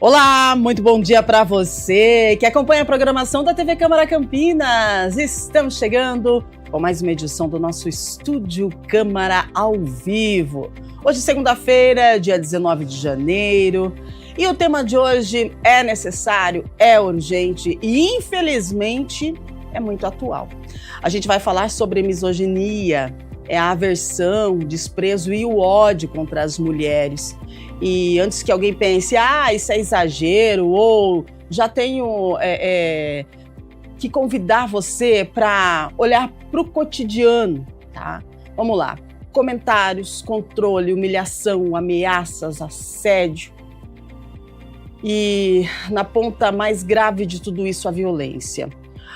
Olá, muito bom dia para você que acompanha a programação da TV Câmara Campinas. Estamos chegando com mais uma edição do nosso Estúdio Câmara ao vivo. Hoje, segunda-feira, dia 19 de janeiro. E o tema de hoje é necessário, é urgente e, infelizmente, é muito atual. A gente vai falar sobre misoginia, a aversão, o desprezo e o ódio contra as mulheres. E antes que alguém pense, isso é exagero, ou já tenho que convidar você para olhar para o cotidiano, tá? Vamos lá. Comentários, controle, humilhação, ameaças, assédio. E na ponta mais grave de tudo isso, a violência.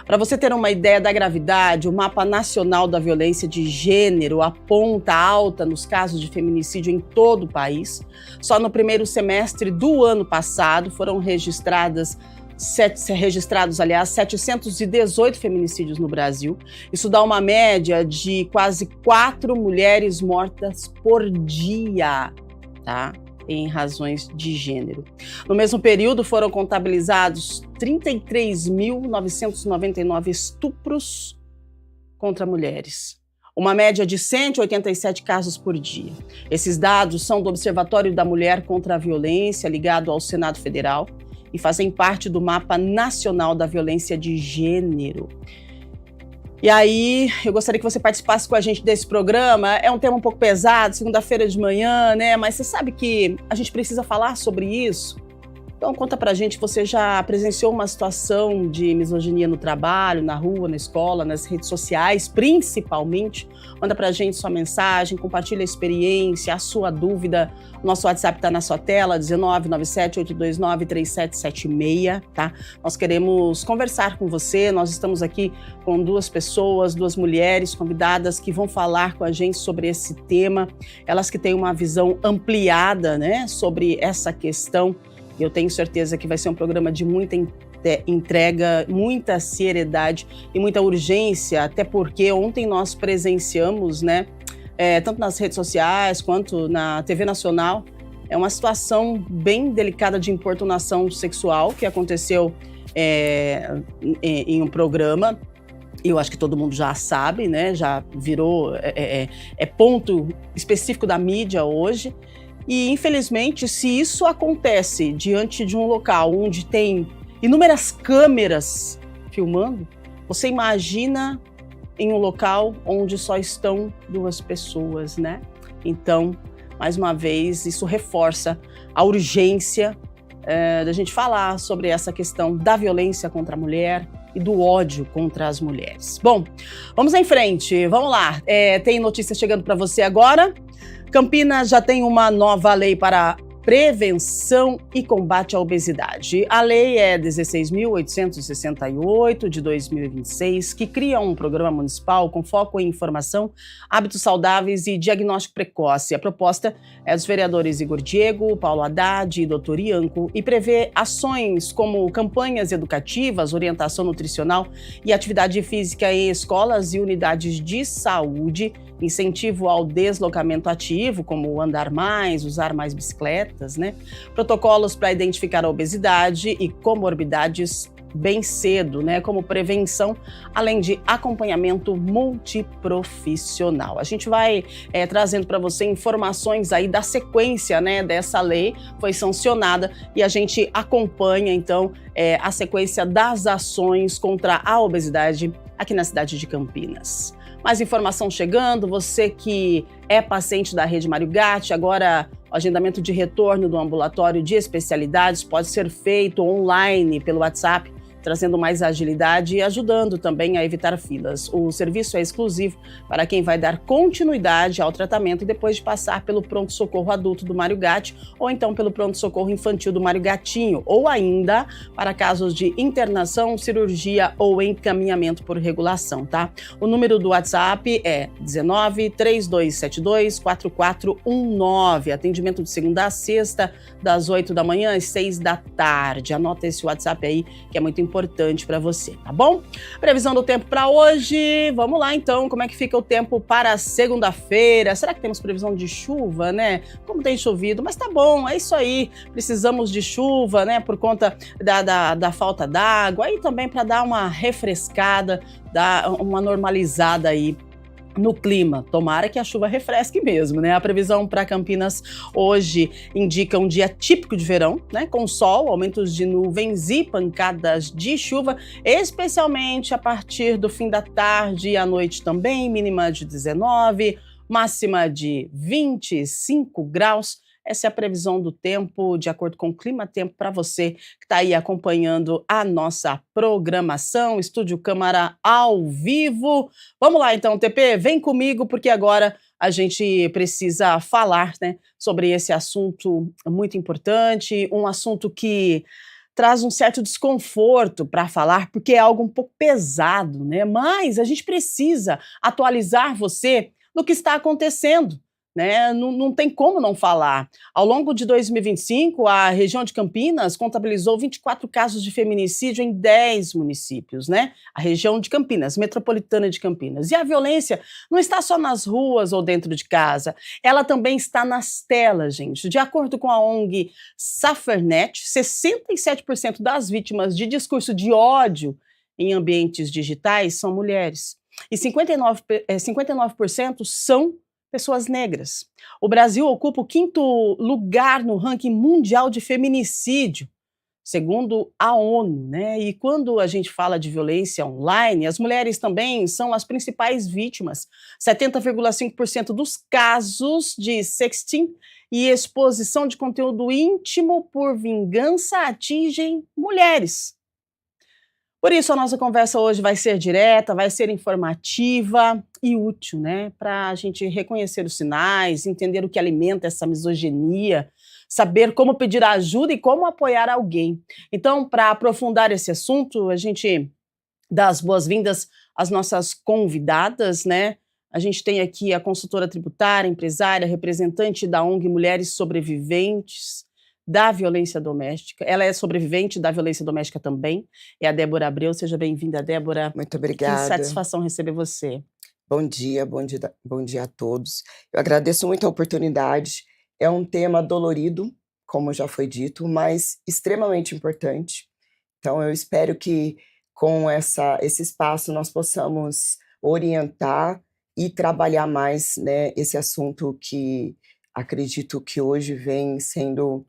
Para você ter uma ideia da gravidade, o Mapa Nacional da Violência de Gênero aponta alta nos casos de feminicídio em todo o país. Só no primeiro semestre do ano passado foram registrados 718 feminicídios no Brasil. Isso dá uma média de quase 4 mulheres mortas por dia, tá? Em razões de gênero. No mesmo período, foram contabilizados 33.999 estupros contra mulheres. Uma média de 187 casos por dia. Esses dados são do Observatório da Mulher contra a Violência, ligado ao Senado Federal, e fazem parte do Mapa Nacional da Violência de Gênero. E aí, eu gostaria que você participasse com a gente desse programa. É um tema um pouco pesado, segunda-feira de manhã, né? Mas você sabe que a gente precisa falar sobre isso? Então conta pra gente, você já presenciou uma situação de misoginia no trabalho, na rua, na escola, nas redes sociais, principalmente? Manda pra gente sua mensagem, compartilha a experiência, a sua dúvida. O nosso WhatsApp tá na sua tela, 19978293776, tá? Nós queremos conversar com você, nós estamos aqui com duas pessoas, duas mulheres convidadas que vão falar com a gente sobre esse tema. Elas que têm uma visão ampliada, né, sobre essa questão. Eu tenho certeza que vai ser um programa de muita entrega, muita seriedade e muita urgência, até porque ontem nós presenciamos, né, tanto nas redes sociais quanto na TV Nacional, uma situação bem delicada de importunação sexual que aconteceu em um programa. Eu acho que todo mundo já sabe, né, já virou ponto específico da mídia hoje. E, infelizmente, se isso acontece diante de um local onde tem inúmeras câmeras filmando, você imagina em um local onde só estão duas pessoas, né? Então, mais uma vez, isso reforça a urgência da gente falar sobre essa questão da violência contra a mulher e do ódio contra as mulheres. Bom, vamos em frente, vamos lá. Tem notícia chegando para você agora. Campinas já tem uma nova lei para prevenção e combate à obesidade. A lei é 16.868 de 2026, que cria um programa municipal com foco em informação, hábitos saudáveis e diagnóstico precoce. A proposta é dos vereadores Igor Diego, Paulo Haddad e Dr. Ianco e prevê ações como campanhas educativas, orientação nutricional e atividade física em escolas e unidades de saúde, incentivo ao deslocamento ativo, como andar mais, usar mais bicicletas, né? Protocolos para identificar a obesidade e comorbidades bem cedo, né? Como prevenção, além de acompanhamento multiprofissional. A gente vai trazendo para você informações aí da sequência, né, dessa lei, foi sancionada e a gente acompanha, então, a sequência das ações contra a obesidade aqui na cidade de Campinas. Mais informação chegando, você que é paciente da Rede Mário Gatti, agora o agendamento de retorno do ambulatório de especialidades pode ser feito online pelo WhatsApp, trazendo mais agilidade e ajudando também a evitar filas. O serviço é exclusivo para quem vai dar continuidade ao tratamento depois de passar pelo pronto-socorro adulto do Mário Gatti ou então pelo pronto-socorro infantil do Mário Gatinho, ou ainda para casos de internação, cirurgia ou encaminhamento por regulação, tá? O número do WhatsApp é 19-3272-4419. Atendimento de segunda a sexta, das 8 da manhã às 6 da tarde. Anota esse WhatsApp aí, que é muito importante importante para você, tá bom? Previsão do tempo para hoje, vamos lá então, como é que fica o tempo para segunda-feira? Será que temos previsão de chuva, né? Como tem chovido, mas tá bom, é isso aí, precisamos de chuva, né, por conta da falta d'água e também para dar uma refrescada, dar uma normalizada aí no clima. Tomara que a chuva refresque mesmo, né? A previsão para Campinas hoje indica um dia típico de verão, né? Com sol, aumentos de nuvens e pancadas de chuva, especialmente a partir do fim da tarde e à noite também, mínima de 19, máxima de 25 graus. Essa é a previsão do tempo, de acordo com o Clima Tempo, para você que está aí acompanhando a nossa programação, Estúdio Câmara ao vivo. Vamos lá então, TP, vem comigo, porque agora a gente precisa falar, né, sobre esse assunto muito importante, um assunto que traz um certo desconforto para falar, porque é algo um pouco pesado, né? Mas a gente precisa atualizar você no que está acontecendo, né? Não tem como não falar. Ao longo de 2025, a região de Campinas contabilizou 24 casos de feminicídio em 10 municípios, né? A região de Campinas, metropolitana de Campinas. E a violência não está só nas ruas ou dentro de casa, ela também está nas telas, gente. De acordo com a ONG Safernet, 67% das vítimas de discurso de ódio em ambientes digitais são mulheres. E 59% são pessoas negras. O Brasil ocupa o 5º lugar no ranking mundial de feminicídio, segundo a ONU, né? E quando a gente fala de violência online, as mulheres também são as principais vítimas. 70,5% dos casos de sexting e exposição de conteúdo íntimo por vingança atingem mulheres. Por isso, a nossa conversa hoje vai ser direta, vai ser informativa e útil, né? Para a gente reconhecer os sinais, entender o que alimenta essa misoginia, saber como pedir ajuda e como apoiar alguém. Então, para aprofundar esse assunto, a gente dá as boas-vindas às nossas convidadas, né? A gente tem aqui a consultora tributária, empresária, representante da ONG Mulheres Sobreviventes da Violência Doméstica. Ela é sobrevivente da violência doméstica também. É a Débora Abreu. Seja bem-vinda, Débora. Muito obrigada. Que satisfação receber você. Bom dia a todos. Eu agradeço muito a oportunidade. É um tema dolorido, como já foi dito, mas extremamente importante. Então, eu espero que com esse espaço nós possamos orientar e trabalhar mais, né, esse assunto que acredito que hoje vem sendo,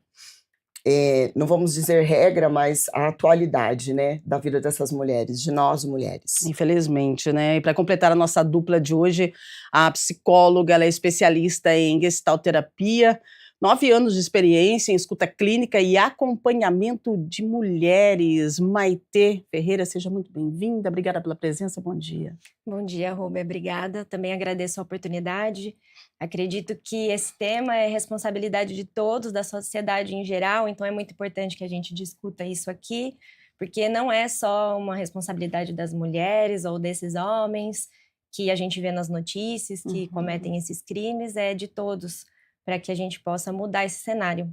não vamos dizer regra, mas a atualidade, né, da vida dessas mulheres, de nós mulheres. Infelizmente, né? E para completar a nossa dupla de hoje, a psicóloga, ela é especialista em gestalterapia, 9 anos de experiência em escuta clínica e acompanhamento de mulheres. Maitê Ferreira, seja muito bem-vinda. Obrigada pela presença, bom dia. Bom dia, Rubia, obrigada. Também agradeço a oportunidade. Acredito que esse tema é responsabilidade de todos, da sociedade em geral, então é muito importante que a gente discuta isso aqui, porque não é só uma responsabilidade das mulheres ou desses homens que a gente vê nas notícias, que cometem esses crimes, é de todos, para que a gente possa mudar esse cenário.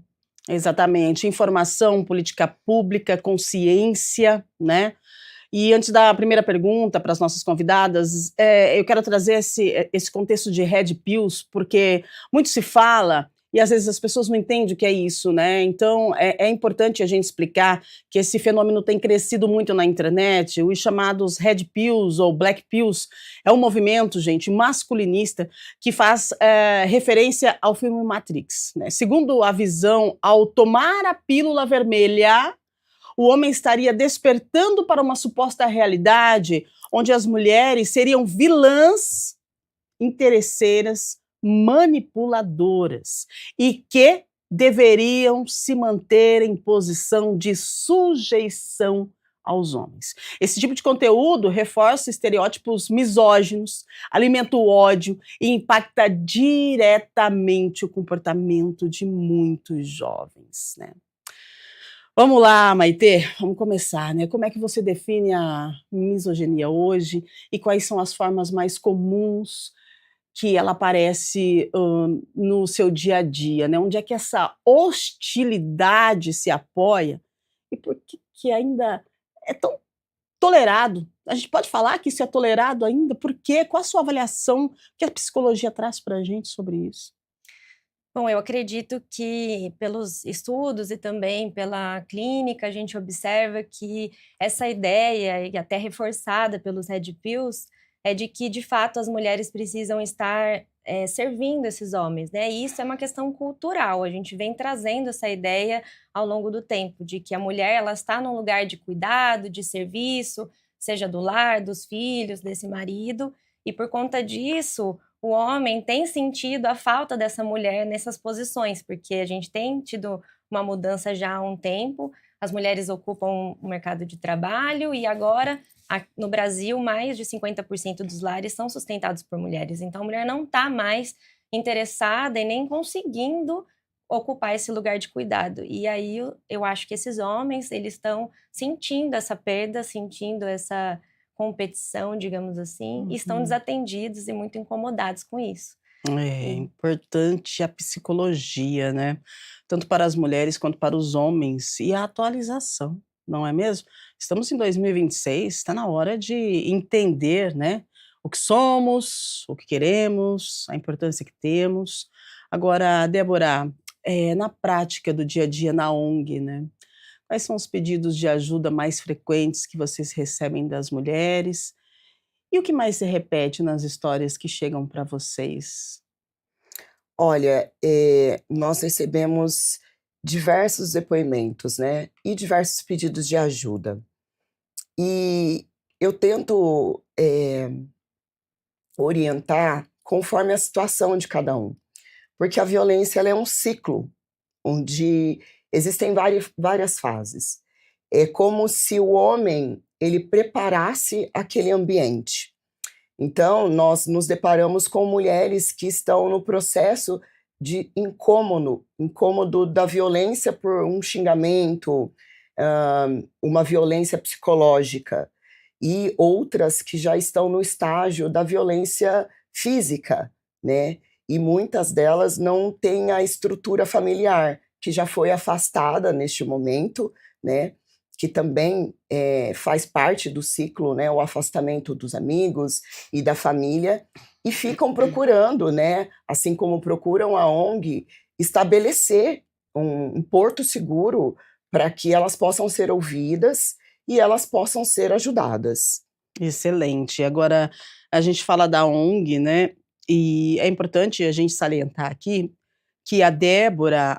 Exatamente. Informação, política pública, consciência, né? E antes da primeira pergunta para as nossas convidadas, eu quero trazer esse contexto de red pills, porque muito se fala e às vezes as pessoas não entendem o que é isso, né? Então é importante a gente explicar que esse fenômeno tem crescido muito na internet. Os chamados red pills ou black pills é um movimento, gente, masculinista que faz referência ao filme Matrix, né? Segundo a visão, ao tomar a pílula vermelha, o homem estaria despertando para uma suposta realidade onde as mulheres seriam vilãs, interesseiras, manipuladoras e que deveriam se manter em posição de sujeição aos homens. Esse tipo de conteúdo reforça estereótipos misóginos, alimenta o ódio e impacta diretamente o comportamento de muitos jovens, né? Vamos lá, Maitê, vamos começar, né? Como é que você define a misoginia hoje e quais são as formas mais comuns que ela aparece no seu dia a dia, né? Onde é que essa hostilidade se apoia e por que ainda é tão tolerado? A gente pode falar que isso é tolerado ainda? Por quê? Qual a sua avaliação que a psicologia traz para a gente sobre isso? Bom, eu acredito que pelos estudos e também pela clínica, a gente observa que essa ideia, e até reforçada pelos Red Pills, é de que, de fato, as mulheres precisam estar servindo esses homens, né? E isso é uma questão cultural. A gente vem trazendo essa ideia ao longo do tempo, de que a mulher ela está num lugar de cuidado, de serviço, seja do lar, dos filhos, desse marido, e por conta disso o homem tem sentido a falta dessa mulher nessas posições, porque a gente tem tido uma mudança já há um tempo, as mulheres ocupam o mercado de trabalho e agora, no Brasil, mais de 50% dos lares são sustentados por mulheres. Então, a mulher não está mais interessada e nem conseguindo ocupar esse lugar de cuidado. E aí, eu acho que esses homens, eles estão sentindo essa perda, sentindo essa competição, digamos assim, e estão desatendidos e muito incomodados com isso. É importante a psicologia, né? Tanto para as mulheres quanto para os homens e a atualização, não é mesmo? Estamos em 2026, está na hora de entender, né? O que somos, o que queremos, a importância que temos. Agora, Débora, na prática do dia a dia na ONG, né? Quais são os pedidos de ajuda mais frequentes que vocês recebem das mulheres? E o que mais se repete nas histórias que chegam para vocês? Olha, nós recebemos diversos depoimentos, né, e diversos pedidos de ajuda. E eu tento, orientar conforme a situação de cada um, porque a violência ela é um ciclo, onde existem várias fases. É como se o homem ele preparasse aquele ambiente. Então, nós nos deparamos com mulheres que estão no processo de incômodo da violência por um xingamento, uma violência psicológica, e outras que já estão no estágio da violência física, né? E muitas delas não têm a estrutura familiar, que já foi afastada neste momento, né? Que também faz parte do ciclo, né, o afastamento dos amigos e da família, e ficam procurando, né, assim como procuram a ONG, estabelecer um porto seguro para que elas possam ser ouvidas e elas possam ser ajudadas. Excelente. Agora, a gente fala da ONG, né? E é importante a gente salientar aqui que a Débora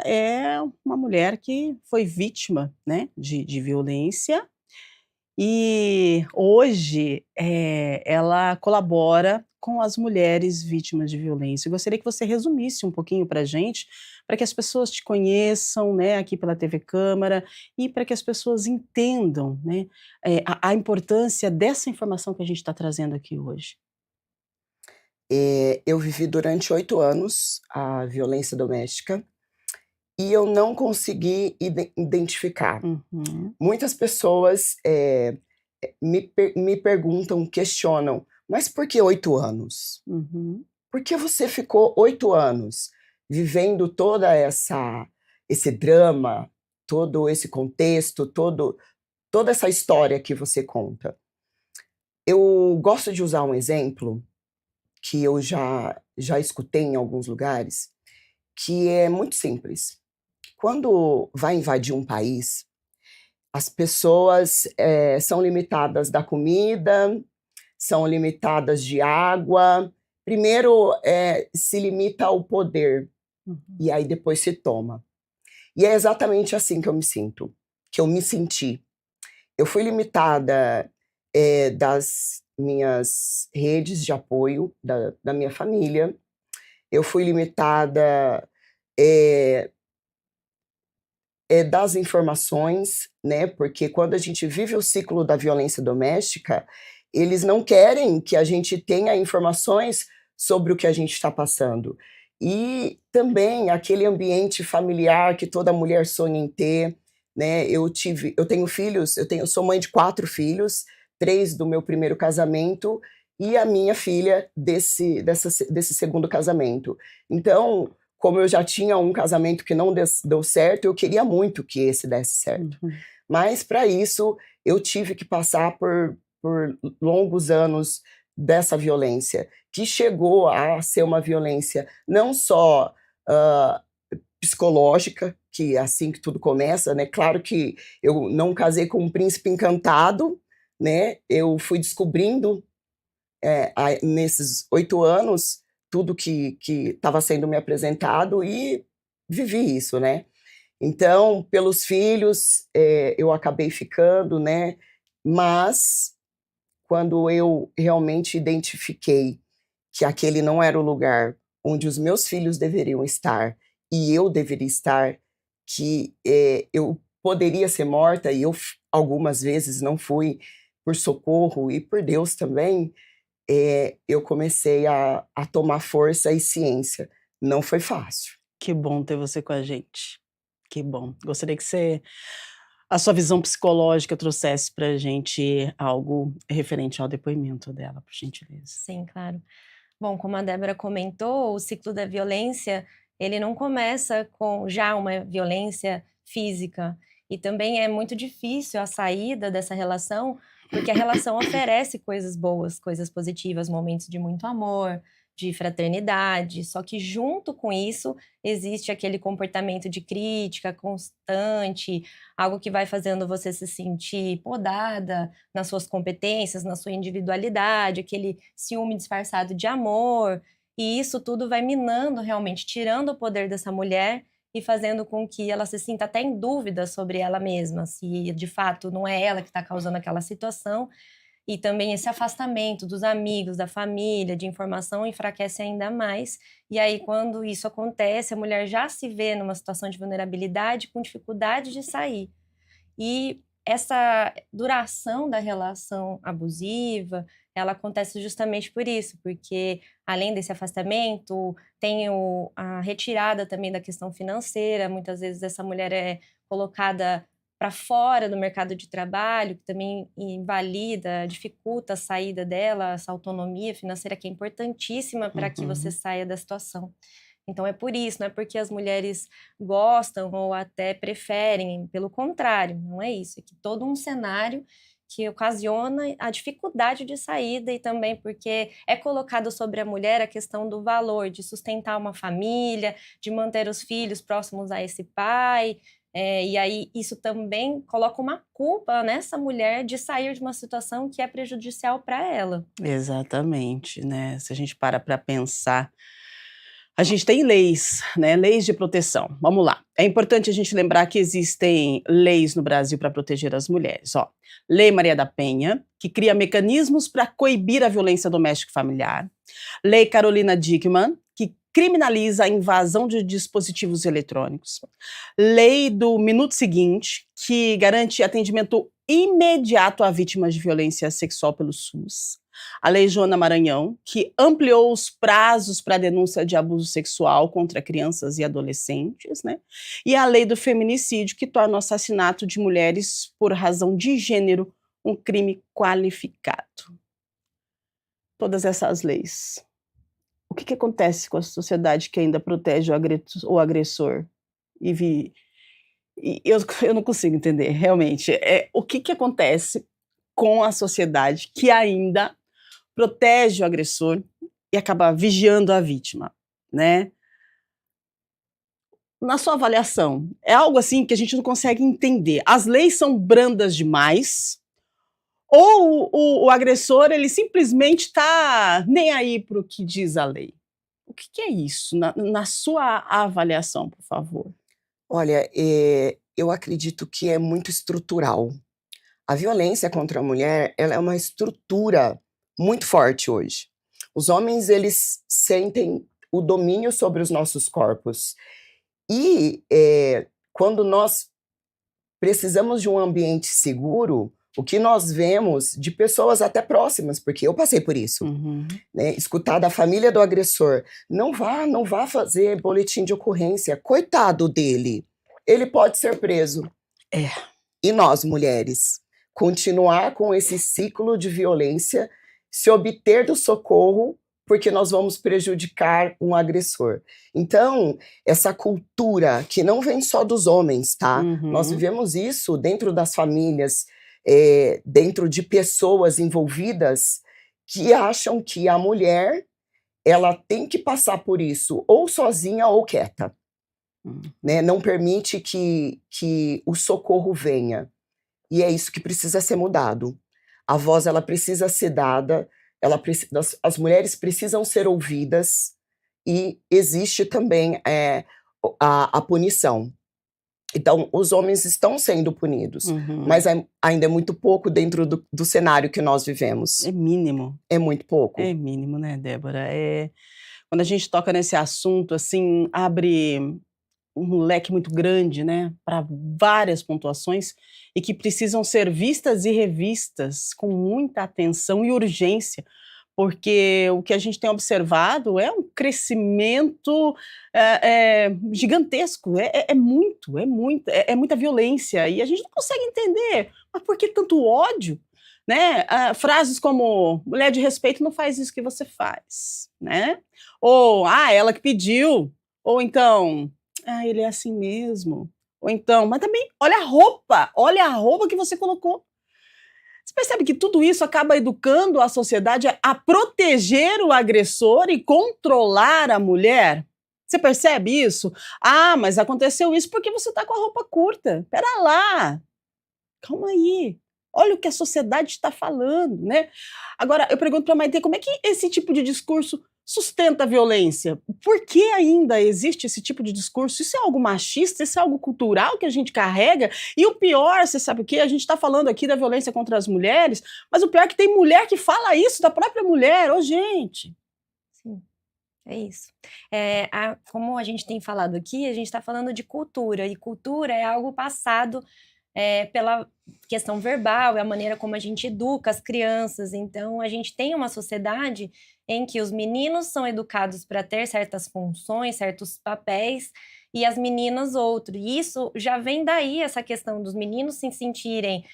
é uma mulher que foi vítima, né, de violência e hoje ela colabora com as mulheres vítimas de violência. Eu gostaria que você resumisse um pouquinho para a gente, para que as pessoas te conheçam, né, aqui pela TV Câmara e para que as pessoas entendam, né, a importância dessa informação que a gente está trazendo aqui hoje. Eu vivi durante 8 anos a violência doméstica e eu não consegui identificar. Uhum, Muitas pessoas me perguntam, questionam, mas por que 8 anos? uhum. Por que você ficou 8 anos vivendo esse drama, todo esse contexto, toda essa história que você conta? Eu gosto de usar um exemplo que eu já escutei em alguns lugares, que é muito simples. Quando vai invadir um país, as pessoas são limitadas da comida, são limitadas de água. Primeiro se limita ao poder, e aí depois se toma. E é exatamente assim que eu me sinto, que eu me senti. Eu fui limitada das minhas redes de apoio, da minha família. Eu fui limitada das informações, né? Porque quando a gente vive o ciclo da violência doméstica, eles não querem que a gente tenha informações sobre o que a gente está passando. E também aquele ambiente familiar que toda mulher sonha em ter, né? Eu tenho filhos, sou mãe de 4 filhos, 3 do meu primeiro casamento e a minha filha desse segundo casamento. Então, como eu já tinha um casamento que não deu certo, eu queria muito que esse desse certo. Mas, para isso, eu tive que passar por longos anos dessa violência, que chegou a ser uma violência não só psicológica, que é assim que tudo começa, né? Claro que eu não casei com um príncipe encantado, né? Eu fui descobrindo nesses 8 anos tudo que estava sendo me apresentado e vivi isso, né? Então, pelos filhos, eu acabei ficando, né? Mas quando eu realmente identifiquei que aquele não era o lugar onde os meus filhos deveriam estar e eu deveria estar, que eu poderia ser morta, e eu algumas vezes não fui, por socorro e por Deus também, eu comecei a tomar força e ciência. Não foi fácil. Que bom ter você com a gente. Que bom. Gostaria que a sua visão psicológica trouxesse pra gente algo referente ao depoimento dela, por gentileza. Sim, claro. Bom, como a Débora comentou, o ciclo da violência, ele não começa com já uma violência física. E também é muito difícil a saída dessa relação, porque a relação oferece coisas boas, coisas positivas, momentos de muito amor, de fraternidade. Só que junto com isso existe aquele comportamento de crítica constante, algo que vai fazendo você se sentir podada nas suas competências, na sua individualidade, aquele ciúme disfarçado de amor. E isso tudo vai minando realmente, tirando o poder dessa mulher e fazendo com que ela se sinta até em dúvida sobre ela mesma, se de fato não é ela que está causando aquela situação. E também esse afastamento dos amigos, da família, de informação enfraquece ainda mais. E aí, quando isso acontece, a mulher já se vê numa situação de vulnerabilidade, com dificuldade de sair. E essa duração da relação abusiva, ela acontece justamente por isso, porque além desse afastamento, tem a retirada também da questão financeira. Muitas vezes essa mulher é colocada para fora do mercado de trabalho, que também invalida, dificulta a saída dela, essa autonomia financeira que é importantíssima para que você saia da situação. Então é por isso, não é porque as mulheres gostam ou até preferem, pelo contrário, não é isso, é que todo um cenário que ocasiona a dificuldade de saída e também porque é colocado sobre a mulher a questão do valor de sustentar uma família, de manter os filhos próximos a esse pai. E aí isso também coloca uma culpa nessa mulher de sair de uma situação que é prejudicial para ela. Exatamente, né? Se a gente para pensar, a gente tem leis, né? Leis de proteção. Vamos lá. É importante a gente lembrar que existem leis no Brasil para proteger as mulheres. Ó, Lei Maria da Penha, que cria mecanismos para coibir a violência doméstica e familiar. Lei Carolina Dickmann, que criminaliza a invasão de dispositivos eletrônicos. Lei do Minuto Seguinte, que garante atendimento imediato a vítimas de violência sexual pelo SUS. A Lei Joana Maranhão, que ampliou os prazos para denúncia de abuso sexual contra crianças e adolescentes, né? E a Lei do Feminicídio, que torna o assassinato de mulheres por razão de gênero um crime qualificado. Todas essas leis. O que acontece com a sociedade que ainda protege o agressor? Eu não consigo entender, realmente. O que acontece com a sociedade que ainda protege o agressor e acaba vigiando a vítima, né? Na sua avaliação, é algo assim que a gente não consegue entender. As leis são brandas demais ou o agressor ele simplesmente está nem aí para o que diz a lei? O que é isso? Na sua avaliação, por favor. Olha, eu acredito que é muito estrutural. A violência contra a mulher, ela é uma estrutura muito forte hoje. Os homens, eles sentem o domínio sobre os nossos corpos. E quando nós precisamos de um ambiente seguro, o que nós vemos de pessoas até próximas, porque eu passei por isso, né? Escutar da família do agressor, não vá fazer boletim de ocorrência, coitado dele, ele pode ser preso. E nós, mulheres, continuar com esse ciclo de violência, se obter do socorro, porque nós vamos prejudicar um agressor. Então, essa cultura que não vem só dos homens, tá? Nós vivemos isso dentro das famílias. dentro de pessoas envolvidas que acham que a mulher ela tem que passar por isso ou sozinha ou quieta, né? Não permite que o socorro venha. E é isso que precisa ser mudado. A voz ela precisa ser dada, as mulheres precisam ser ouvidas e existe também a punição. Então, os homens estão sendo punidos, mas ainda é muito pouco dentro do cenário que nós vivemos. É mínimo. É muito pouco. É mínimo, né, Débora? Quando a gente toca nesse assunto, assim, abre um leque muito grande, né, para várias pontuações e que precisam ser vistas e revistas com muita atenção e urgência, porque o que a gente tem observado é um crescimento gigantesco, é muita violência e a gente não consegue entender, mas por que tanto ódio? Né? Frases como, mulher de respeito não faz isso que você faz, né? Ou, ela que pediu, ou então, ele é assim mesmo, ou então, mas também, olha a roupa que você colocou. Você percebe que tudo isso acaba educando a sociedade a proteger o agressor e controlar a mulher? Você percebe isso? Mas aconteceu isso porque você está com a roupa curta. Pera lá, calma aí. Olha o que a sociedade está falando, né? Agora, eu pergunto para a Maitê, como é que esse tipo de discurso sustenta a violência? Por que ainda existe esse tipo de discurso? Isso é algo machista? Isso é algo cultural que a gente carrega? E o pior, você sabe o quê? A gente está falando aqui da violência contra as mulheres, mas o pior é que tem mulher que fala isso da própria mulher. Ô, gente! Sim, é isso. Como a gente tem falado aqui, a gente está falando de cultura, e cultura é algo passado pela questão verbal, é a maneira como a gente educa as crianças. Então, a gente tem uma sociedade em que os meninos são educados para ter certas funções, certos papéis, e as meninas outro. E isso já vem daí, essa questão dos meninos se sentirem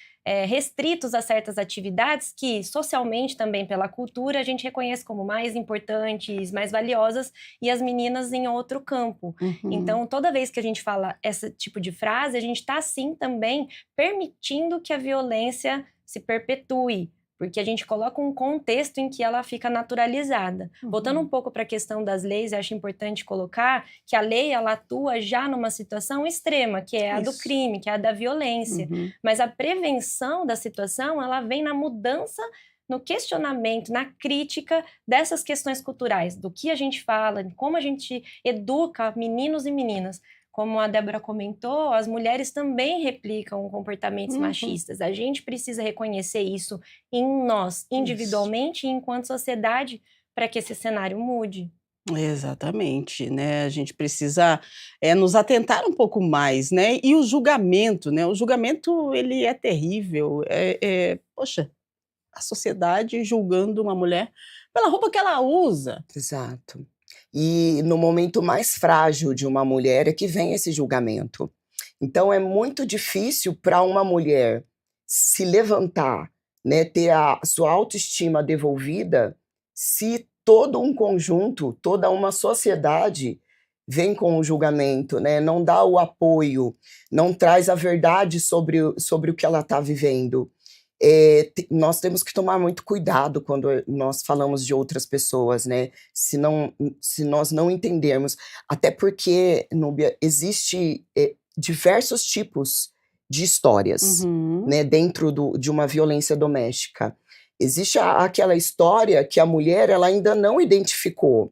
restritos a certas atividades que, socialmente, também pela cultura, a gente reconhece como mais importantes, mais valiosas, e as meninas em outro campo. Então, toda vez que a gente fala esse tipo de frase, a gente está, sim, também permitindo que a violência se perpetue, porque a gente coloca um contexto em que ela fica naturalizada. Voltando um pouco para a questão das leis, eu acho importante colocar que a lei ela atua já numa situação extrema, que é a do crime, que é a da violência. Mas a prevenção da situação, ela vem na mudança, no questionamento, na crítica dessas questões culturais, do que a gente fala, como a gente educa meninos e meninas. Como a Débora comentou, as mulheres também replicam comportamentos machistas. A gente precisa reconhecer isso em nós, individualmente e enquanto sociedade, para que esse cenário mude. Exatamente, né? A gente precisa nos atentar um pouco mais, né? E o julgamento, né? O julgamento, ele é terrível. Poxa, a sociedade julgando uma mulher pela roupa que ela usa. Exato. E no momento mais frágil de uma mulher é que vem esse julgamento. Então é muito difícil para uma mulher se levantar, né, ter a sua autoestima devolvida, se todo um conjunto, toda uma sociedade vem com o julgamento, né, não dá o apoio, não traz a verdade sobre o que ela está vivendo. Nós temos que tomar muito cuidado quando nós falamos de outras pessoas, né? Se nós não entendermos, até porque, Núbia, existe diversos tipos de histórias, né, dentro de uma violência doméstica. Existe aquela história que a mulher ela ainda não identificou.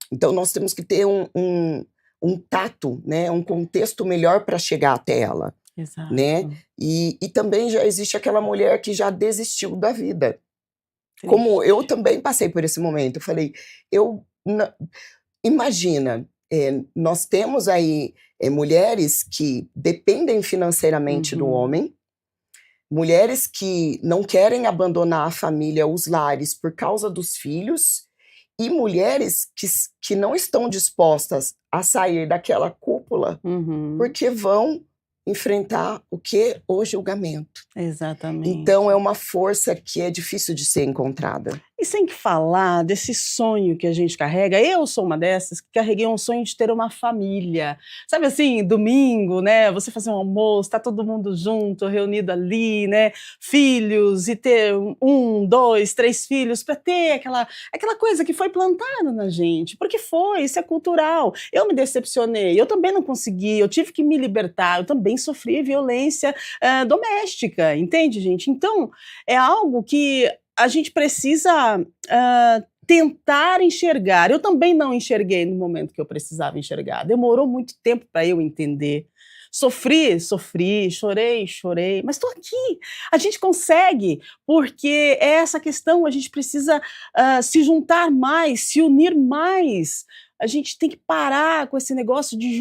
Então nós temos que ter um tato, né, um contexto melhor para chegar até ela. Exato. Né? E também já existe aquela mulher que já desistiu da vida. Como eu também passei por esse momento. Eu falei, imagina, nós temos aí mulheres que dependem financeiramente do homem, mulheres que não querem abandonar a família, os lares, por causa dos filhos, e mulheres que não estão dispostas a sair daquela cúpula, porque vão enfrentar o que? O julgamento. Exatamente. Então é uma força que é difícil de ser encontrada. E sem que falar desse sonho que a gente carrega. Eu sou uma dessas que carreguei um sonho de ter uma família. Sabe assim, domingo, né? Você fazer um almoço, tá todo mundo junto, reunido ali, né? Filhos, e ter um, dois, três filhos, para ter aquela coisa que foi plantada na gente. Porque foi, isso é cultural. Eu me decepcionei, eu também não consegui, eu tive que me libertar, eu também sofri violência doméstica, entende, gente? Então, é algo que a gente precisa tentar enxergar. Eu também não enxerguei no momento que eu precisava enxergar. Demorou muito tempo para eu entender. Sofri, chorei, mas estou aqui. A gente consegue, porque é essa questão, a gente precisa se juntar mais, se unir mais. A gente tem que parar com esse negócio de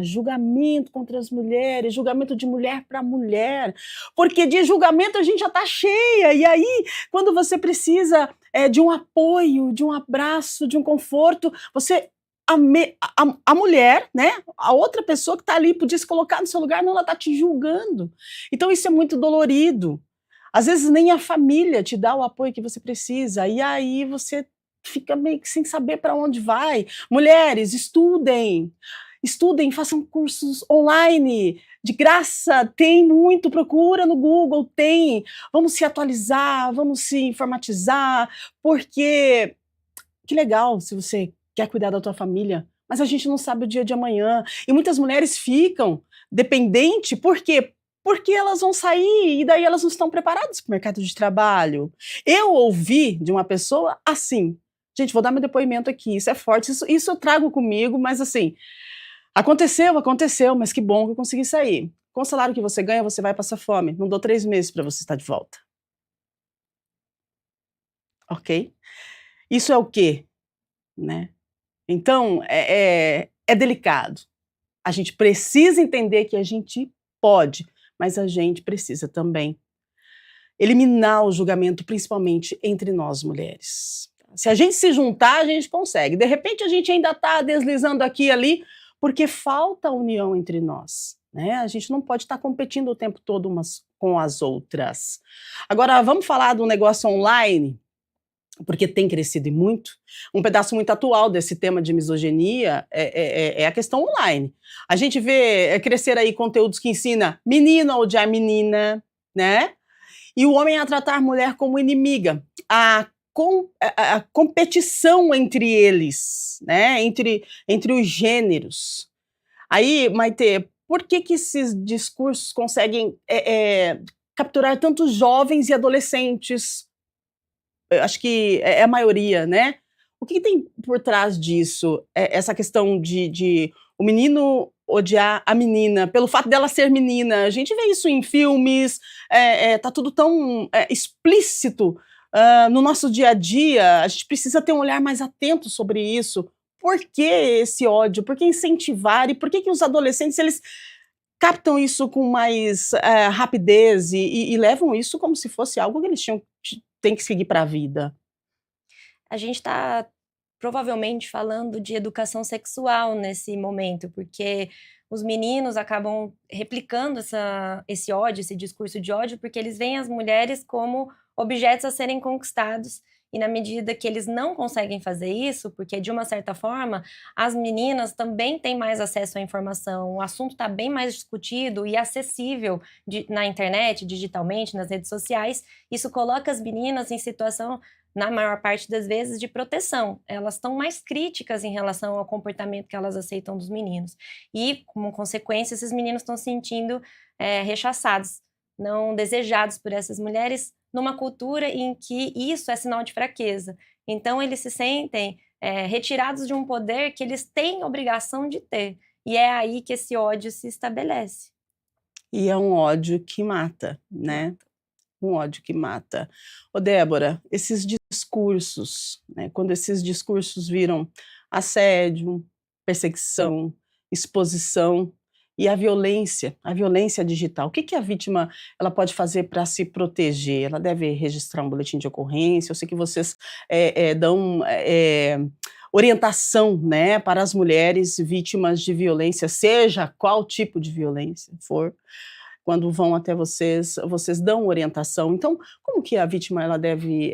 julgamento contra as mulheres, julgamento de mulher para mulher, porque de julgamento a gente já está cheia, e aí, quando você precisa de um apoio, de um abraço, de um conforto, você a mulher, né, a outra pessoa que está ali, podia se colocar no seu lugar, não, ela está te julgando. Então isso é muito dolorido. Às vezes nem a família te dá o apoio que você precisa, e aí você fica meio que sem saber para onde vai. Mulheres, estudem, façam cursos online, de graça, tem muito, procura no Google, tem. Vamos se atualizar, vamos se informatizar, porque que legal se você quer cuidar da tua família, mas a gente não sabe o dia de amanhã. E muitas mulheres ficam dependentes, por quê? Porque elas vão sair e daí elas não estão preparadas para o mercado de trabalho. Eu ouvi de uma pessoa assim, gente, vou dar meu depoimento aqui, isso é forte, isso eu trago comigo, mas assim, aconteceu, mas que bom que eu consegui sair. Com o salário que você ganha, você vai passar fome. Não dou 3 meses para você estar de volta. Ok? Isso é o quê? Né? Então, é delicado. A gente precisa entender que a gente pode, mas a gente precisa também eliminar o julgamento, principalmente entre nós mulheres. Se a gente se juntar, a gente consegue. De repente, a gente ainda está deslizando aqui e ali, porque falta união entre nós. Né? A gente não pode estar competindo o tempo todo umas com as outras. Agora, vamos falar do negócio online, porque tem crescido e muito. Um pedaço muito atual desse tema de misoginia é a questão online. A gente vê crescer aí conteúdos que ensina menino a odiar menina, né? E o homem a tratar a mulher como inimiga. A competição entre eles, né? Entre os gêneros. Aí, Maitê, por que esses discursos conseguem capturar tantos jovens e adolescentes? Eu acho que é a maioria, né? O que tem por trás disso? Essa questão de o menino odiar a menina, pelo fato dela ser menina. A gente vê isso em filmes, tá tudo tão explícito no nosso dia a dia. A gente precisa ter um olhar mais atento sobre isso. Por que esse ódio? Por que incentivar? E por que os adolescentes, eles captam isso com mais rapidez e levam isso como se fosse algo que eles têm que seguir para a vida? A gente está provavelmente falando de educação sexual nesse momento, porque os meninos acabam replicando esse ódio, esse discurso de ódio, porque eles veem as mulheres como objetos a serem conquistados. E na medida que eles não conseguem fazer isso, porque de uma certa forma as meninas também têm mais acesso à informação, o assunto está bem mais discutido e acessível na internet, digitalmente, nas redes sociais, isso coloca as meninas em situação, na maior parte das vezes, de proteção. Elas estão mais críticas em relação ao comportamento que elas aceitam dos meninos. E, como consequência, esses meninos estão se sentindo rechaçados, não desejados por essas mulheres, numa cultura em que isso é sinal de fraqueza. Então, eles se sentem retirados de um poder que eles têm obrigação de ter. E é aí que esse ódio se estabelece. E é um ódio que mata, né? Um ódio que mata. Ô, Débora, esses discursos, né, quando esses discursos viram assédio, perseguição, exposição e a violência digital, o que a vítima ela pode fazer para se proteger? Ela deve registrar um boletim de ocorrência? Eu sei que vocês dão orientação, né, para as mulheres vítimas de violência, seja qual tipo de violência for. quando vão até vocês, vocês dão orientação. Então, como que a vítima ela deve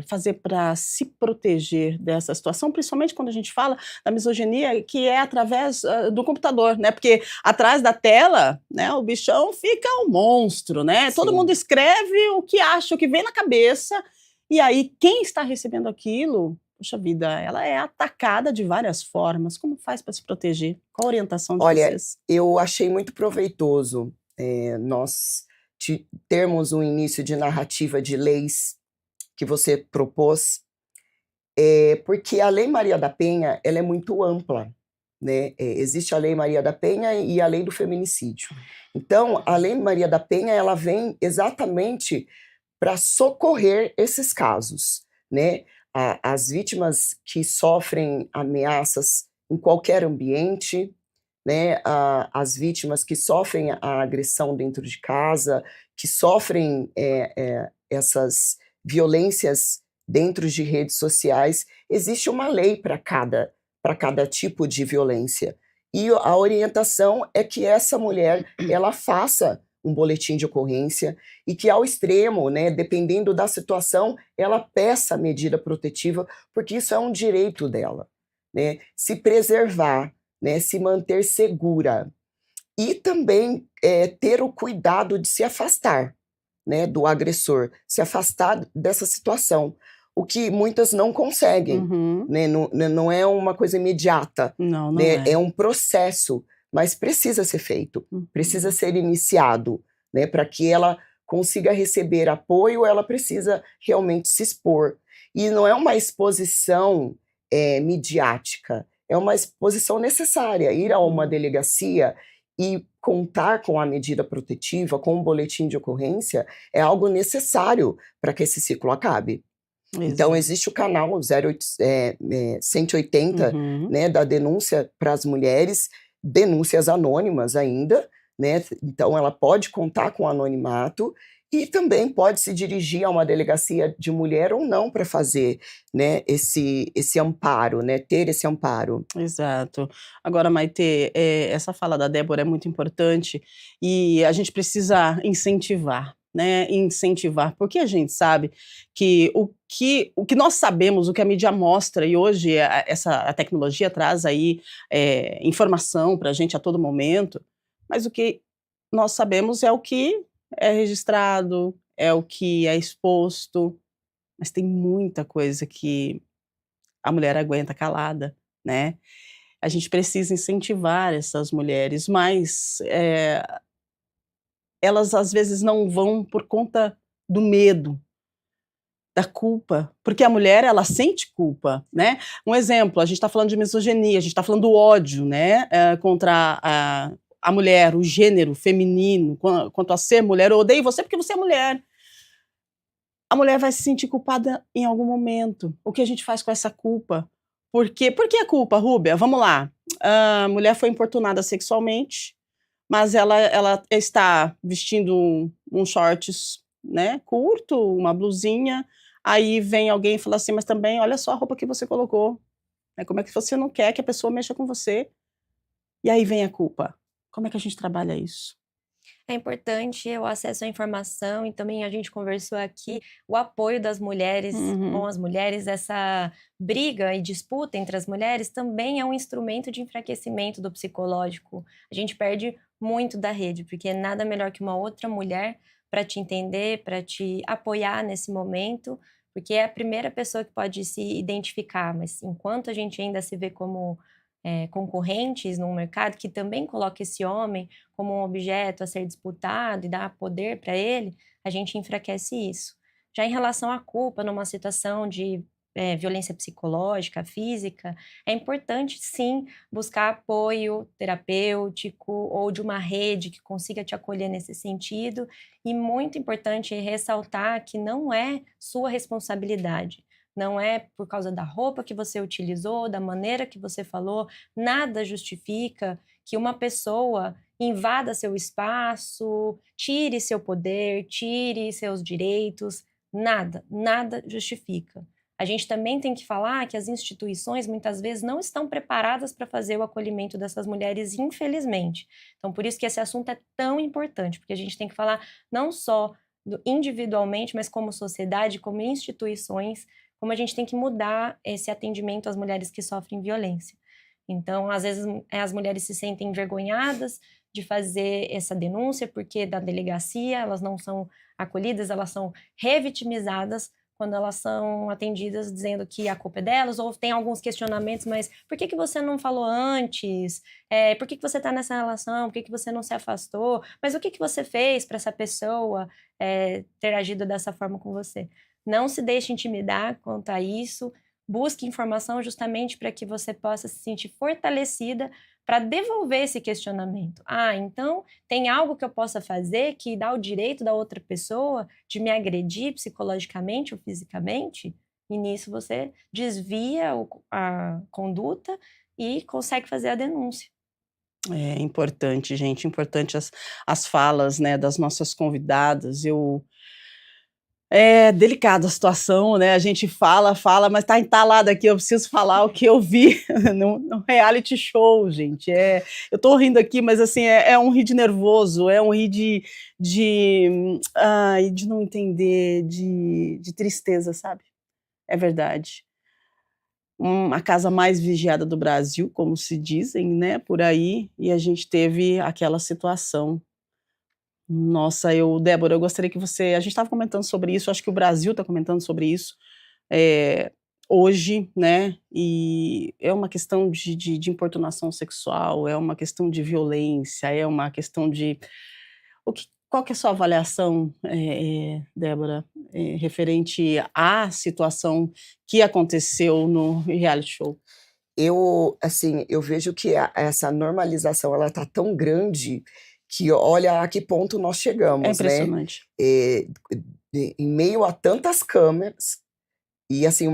fazer para se proteger dessa situação, principalmente quando a gente fala da misoginia, que é através do computador, né? Porque atrás da tela, né, o bichão fica um monstro, né? Todo mundo escreve o que acha, o que vem na cabeça, e aí quem está recebendo aquilo, puxa vida, ela é atacada de várias formas. Como faz para se proteger? Qual a orientação de vocês? Eu achei muito proveitoso nós termos um início de narrativa de leis que você propôs, porque a Lei Maria da Penha ela é muito ampla, né? Existe a Lei Maria da Penha e a Lei do Feminicídio. Então, a Lei Maria da Penha ela vem exatamente para socorrer esses casos, né? As vítimas que sofrem ameaças em qualquer ambiente, né? As vítimas que sofrem a agressão dentro de casa, que sofrem essas violências dentro de redes sociais, existe uma lei para cada tipo de violência. E a orientação é que essa mulher ela faça um boletim de ocorrência e que ao extremo, né, dependendo da situação, ela peça a medida protetiva, porque isso é um direito dela, né? Se preservar, né, se manter segura e também ter o cuidado de se afastar, né, do agressor, se afastar dessa situação, o que muitas não conseguem, né? Não é uma coisa imediata, não né? É um processo, mas precisa ser feito, precisa ser iniciado, né? Para que ela consiga receber apoio, ela precisa realmente se expor. E não é uma exposição midiática, é uma exposição necessária. Ir a uma delegacia e contar com a medida protetiva, com um boletim de ocorrência, é algo necessário para que esse ciclo acabe. Exato. Então, existe o canal 180, né, da denúncia para as mulheres, denúncias anônimas ainda, né? Então, ela pode contar com o anonimato e também pode se dirigir a uma delegacia de mulher ou não para fazer, né, esse amparo, né, ter esse amparo. Exato. Agora, Maitê, essa fala da Débora é muito importante e a gente precisa incentivar, né, incentivar, porque a gente sabe que o que nós sabemos, o que a mídia mostra, e hoje a tecnologia traz aí informação para a gente a todo momento, mas o que nós sabemos é o que é registrado, é o que é exposto, mas tem muita coisa que a mulher aguenta calada, né? A gente precisa incentivar essas mulheres, mas elas às vezes não vão por conta do medo, da culpa, porque a mulher ela sente culpa, né? Um exemplo, a gente está falando de misoginia, a gente está falando do ódio, né? Contra a mulher, o gênero feminino, quanto a ser mulher. Eu odeio você porque você é mulher. A mulher vai se sentir culpada em algum momento. O que a gente faz com essa culpa? Por que a culpa, Rúbia? Vamos lá. A mulher foi importunada sexualmente, mas ela está vestindo um shorts, né, curto, uma blusinha, aí vem alguém e fala assim, mas também olha só a roupa que você colocou, né, como é que você não quer que a pessoa mexa com você? E aí vem a culpa. Como é que a gente trabalha isso? É importante o acesso à informação e também a gente conversou aqui, o apoio das mulheres com as mulheres, essa briga e disputa entre as mulheres também é um instrumento de enfraquecimento do psicológico. A gente perde muito da rede, porque nada melhor que uma outra mulher para te entender, para te apoiar nesse momento, porque é a primeira pessoa que pode se identificar, mas enquanto a gente ainda se vê como concorrentes num mercado que também coloca esse homem como um objeto a ser disputado e dá poder para ele, a gente enfraquece isso. Já em relação à culpa, numa situação de violência psicológica, física, é importante sim buscar apoio terapêutico ou de uma rede que consiga te acolher nesse sentido, e muito importante ressaltar que não é sua responsabilidade. Não é por causa da roupa que você utilizou, da maneira que você falou, nada justifica que uma pessoa invada seu espaço, tire seu poder, tire seus direitos, nada justifica. a gente também tem que falar que as instituições muitas vezes não estão preparadas para fazer o acolhimento dessas mulheres, infelizmente. Então, por isso que esse assunto é tão importante, porque a gente tem que falar não só individualmente, mas como sociedade, como instituições, como a gente tem que mudar esse atendimento às mulheres que sofrem violência. Então, às vezes, as mulheres se sentem envergonhadas de fazer essa denúncia, porque da delegacia elas não são acolhidas, elas são revitimizadas quando elas são atendidas dizendo que a culpa é delas, ou tem alguns questionamentos, mas por que você não falou antes? Por que você está nessa relação? Por que você não se afastou? Mas o que você fez para essa pessoa ter agido dessa forma com você? Não se deixe intimidar quanto a isso, busque informação justamente para que você possa se sentir fortalecida para devolver esse questionamento. Então tem algo que eu possa fazer que dá o direito da outra pessoa de me agredir psicologicamente ou fisicamente? E nisso você desvia a conduta e consegue fazer a denúncia. É importante, gente, importante as falas, né, das nossas convidadas. É delicada a situação, né? A gente fala, mas tá entalada aqui. Eu preciso falar o que eu vi no reality show, gente. Eu tô rindo aqui, mas assim, é um rir de nervoso, é um rir de não entender, de tristeza, sabe? É verdade. A casa mais vigiada do Brasil, como se dizem, né? Por aí, e a gente teve aquela situação. Nossa, Débora, eu gostaria que a gente estava comentando sobre isso, acho que o Brasil está comentando sobre isso hoje, né, e é uma questão de importunação sexual, é uma questão de violência, é uma questão de... Qual que é a sua avaliação, Débora, referente à situação que aconteceu no reality show? Eu vejo que essa normalização, ela tá tão grande que olha a que ponto nós chegamos, É impressionante. né? Em meio a tantas câmeras e assim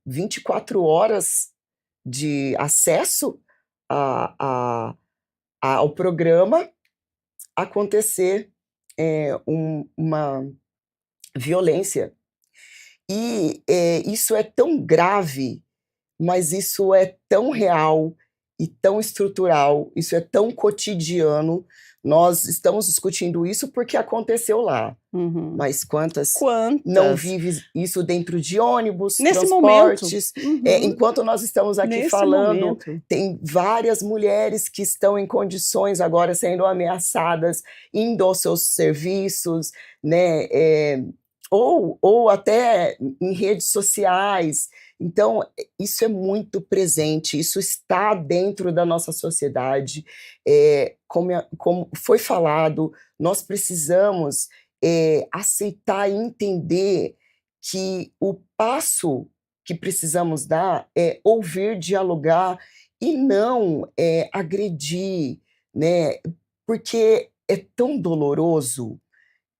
24 horas de acesso ao programa, acontecer uma violência. E isso é tão grave, mas isso é tão real e tão estrutural, isso é tão cotidiano. Nós estamos discutindo isso porque aconteceu lá. Uhum. Mas quantas não vivem isso dentro de ônibus, nesse transportes? Momento. Enquanto nós estamos aqui nesse falando, momento. Tem várias mulheres que estão em condições agora sendo ameaçadas, indo aos seus serviços, né? Ou até em redes sociais. Então, isso é muito presente, isso está dentro da nossa sociedade. Como foi falado, nós precisamos aceitar e entender que o passo que precisamos dar é ouvir, dialogar e não agredir, né? Porque é tão doloroso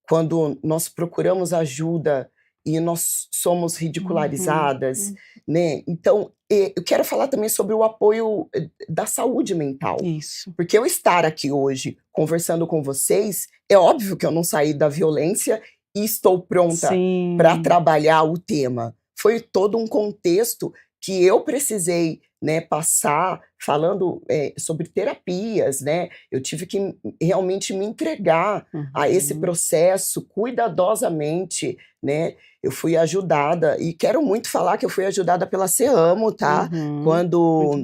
quando nós procuramos ajuda e nós somos ridicularizadas, né? Então, eu quero falar também sobre o apoio da saúde mental. Isso. Porque eu estar aqui hoje conversando com vocês, é óbvio que eu não saí da violência e estou pronta para trabalhar o tema. Foi todo um contexto que eu precisei, né, passar falando sobre terapias, né? Eu tive que realmente me entregar a esse processo cuidadosamente, né? Eu fui ajudada, e quero muito falar que eu fui ajudada pela CEAMO, tá? Quando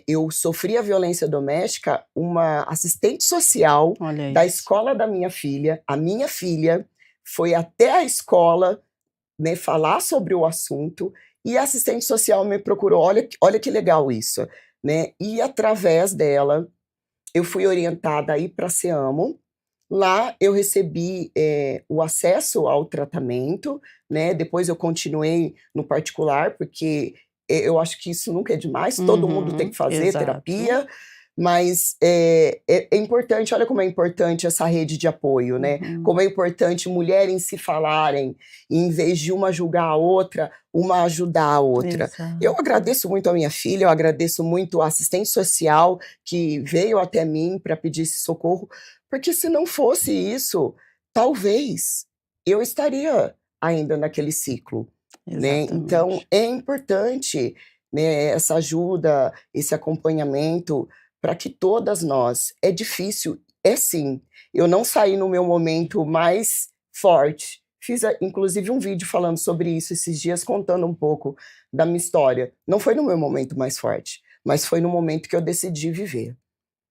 eu sofri a violência doméstica, uma assistente social da escola da minha filha, a minha filha, foi até a escola, né, falar sobre o assunto, e a assistente social me procurou. Olha que legal isso, né? E através dela, eu fui orientada a ir para a CEAMO. Lá eu recebi o acesso ao tratamento, né? Depois eu continuei no particular, porque eu acho que isso nunca é demais, todo mundo tem que fazer terapia, mas é importante, olha como é importante essa rede de apoio, né? Como é importante mulheres se falarem, e em vez de uma julgar a outra, uma ajudar a outra. Eu agradeço muito a minha filha, eu agradeço muito a assistente social que veio até mim para pedir esse socorro, porque se não fosse isso, talvez eu estaria ainda naquele ciclo. né? Então, Exatamente. é importante, né, essa ajuda, esse acompanhamento para que todas nós. É difícil, é sim. Eu não saí no meu momento mais forte. Fiz, inclusive, um vídeo falando sobre isso esses dias, contando um pouco da minha história. Não foi no meu momento mais forte, mas foi no momento que eu decidi viver,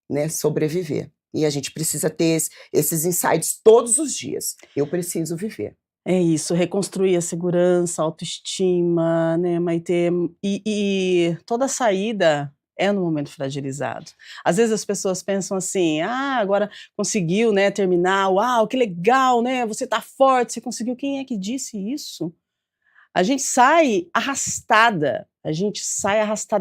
né, sobreviver. E a gente precisa ter esses insights todos os dias. Eu preciso viver. É isso, reconstruir a segurança, a autoestima, né, Maitê, e toda saída é no momento fragilizado. Às vezes as pessoas pensam assim: "Ah, agora conseguiu, né, terminar, uau, que legal, né, você tá forte, você conseguiu". Quem é que disse isso? A gente sai arrastada,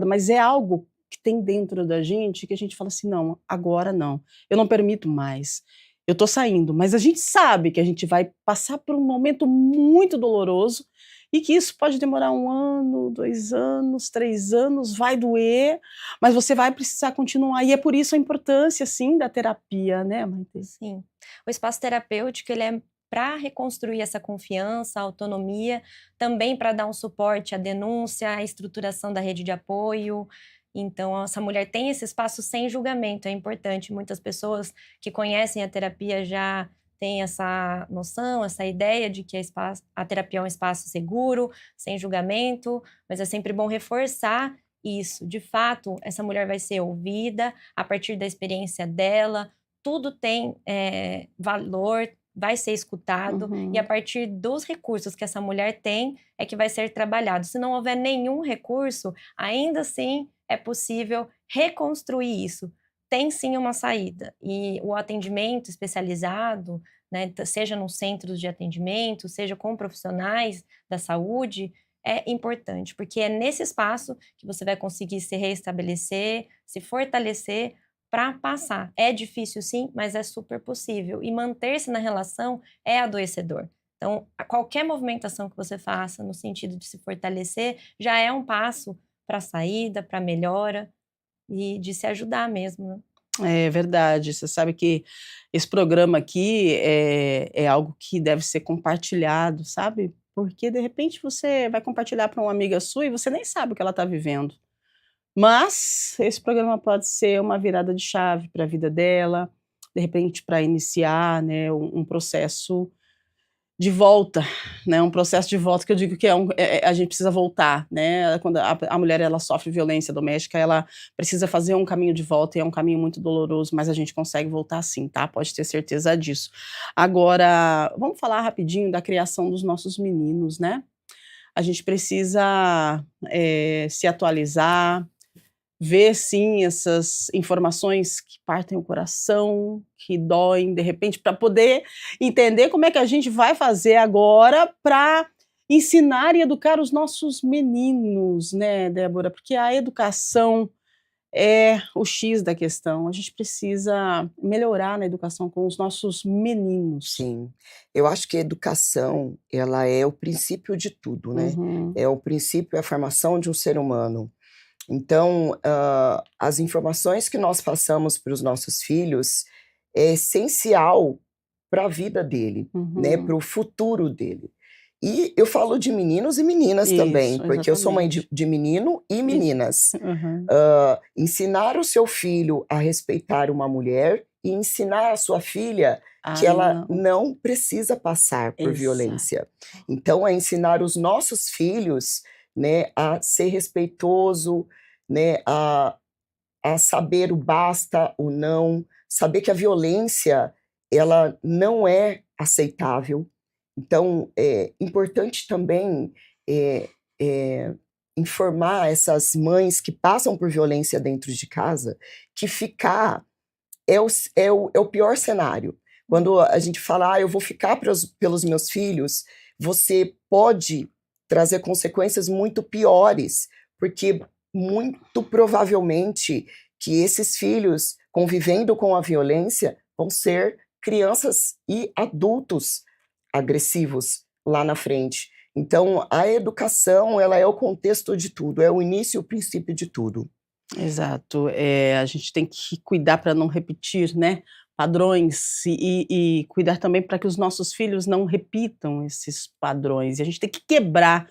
mas é algo que tem dentro da gente que a gente fala assim: "Não, agora não, eu não permito mais, eu tô saindo", mas a gente sabe que a gente vai passar por um momento muito doloroso e que isso pode demorar 1 ano, 2 anos, 3 anos, vai doer, mas você vai precisar continuar e é por isso a importância, sim, da terapia, né, Maitê? Sim. O espaço terapêutico, ele é para reconstruir essa confiança, a autonomia, também para dar um suporte à denúncia, à estruturação da rede de apoio. Então, essa mulher tem esse espaço sem julgamento, é importante. Muitas pessoas que conhecem a terapia já têm essa noção, essa ideia de que a terapia é um espaço seguro, sem julgamento, mas é sempre bom reforçar isso. De fato, essa mulher vai ser ouvida a partir da experiência dela, tudo tem valor, vai ser escutado, e a Uhum. partir dos recursos que essa mulher tem, é que vai ser trabalhado. Se não houver nenhum recurso, ainda assim é possível reconstruir isso. Tem sim uma saída, e o atendimento especializado, né, seja nos centros de atendimento, seja com profissionais da saúde, é importante, porque é nesse espaço que você vai conseguir se reestabelecer, se fortalecer para passar. É difícil sim, mas é super possível. E manter-se na relação é adoecedor. Então, qualquer movimentação que você faça no sentido de se fortalecer já é um passo para a saída, para a melhora e de se ajudar mesmo, né? É verdade. Você sabe que esse programa aqui é algo que deve ser compartilhado, sabe, porque de repente você vai compartilhar para uma amiga sua e você nem sabe o que ela está vivendo. Mas esse programa pode ser uma virada de chave para a vida dela, de repente para iniciar, né, um processo de volta, né, um processo de volta que eu digo que a gente precisa voltar, né, quando a mulher ela sofre violência doméstica, ela precisa fazer um caminho de volta e é um caminho muito doloroso, mas a gente consegue voltar sim, tá, pode ter certeza disso. Agora, vamos falar rapidinho da criação dos nossos meninos, né. A gente precisa, se atualizar, ver sim essas informações que partem o coração, que doem, de repente, para poder entender como é que a gente vai fazer agora para ensinar e educar os nossos meninos, né, Débora, porque a educação é o X da questão, a gente precisa melhorar na educação com os nossos meninos. Sim, eu acho que a educação, ela é o princípio de tudo, né, Uhum, é o princípio, é a formação de um ser humano. Então, as informações que nós passamos para os nossos filhos é essencial para a vida dele, né, para uhum. o futuro dele. E eu falo de meninos e meninas também, Isso, porque eu sou mãe de exatamente. menino e Isso. meninas. Aham. Ensinar o seu filho a respeitar uma mulher e ensinar a sua filha que Ah, ela não. não precisa passar por Exato. violência. Então, é ensinar os nossos filhos, né, a ser respeitoso, né, a saber o basta, o não, saber que a violência, ela não é aceitável. Então, é importante também, eh informar essas mães que passam por violência dentro de casa, que ficar é o pior cenário. Quando a gente fala: "Ah, eu vou ficar pelos meus filhos", você pode trazer consequências muito piores, porque muito provavelmente que esses filhos, convivendo com a violência, vão ser crianças e adultos agressivos lá na frente. Então, a educação, ela é o contexto de tudo, é o início e o princípio de tudo. Exato, a gente tem que cuidar para não repetir, né, padrões e cuidar também para que os nossos filhos não repitam esses padrões, e a gente tem que quebrar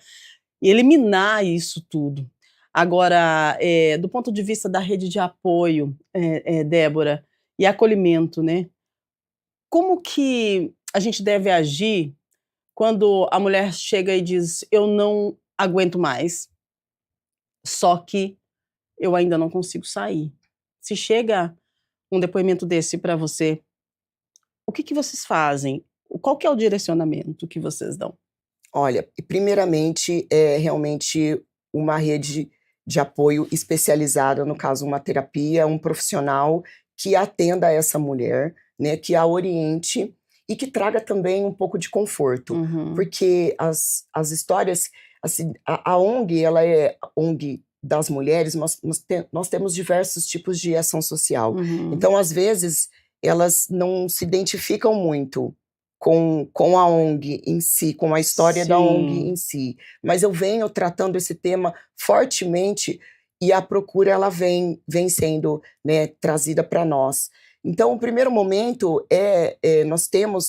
e eliminar isso tudo. Agora, do ponto de vista da rede de apoio, Débora, e acolhimento, né? Como que a gente deve agir quando a mulher chega e diz: eu não aguento mais, só que eu ainda não consigo sair? Se chega um depoimento desse para você, o que vocês fazem? Qual que é o direcionamento que vocês dão? Olha, primeiramente, é realmente uma rede de apoio especializada, no caso, uma terapia, um profissional que atenda essa mulher, né, que a oriente e que traga também um pouco de conforto, porque as histórias, assim, a ONG, ela é a ONG das mulheres, nós temos diversos tipos de ação social. Então, às vezes, elas não se identificam muito com a ONG em si, com a história da ONG em si. Mas eu venho tratando esse tema fortemente e a procura ela vem sendo, né, trazida para nós. Então, o primeiro momento nós temos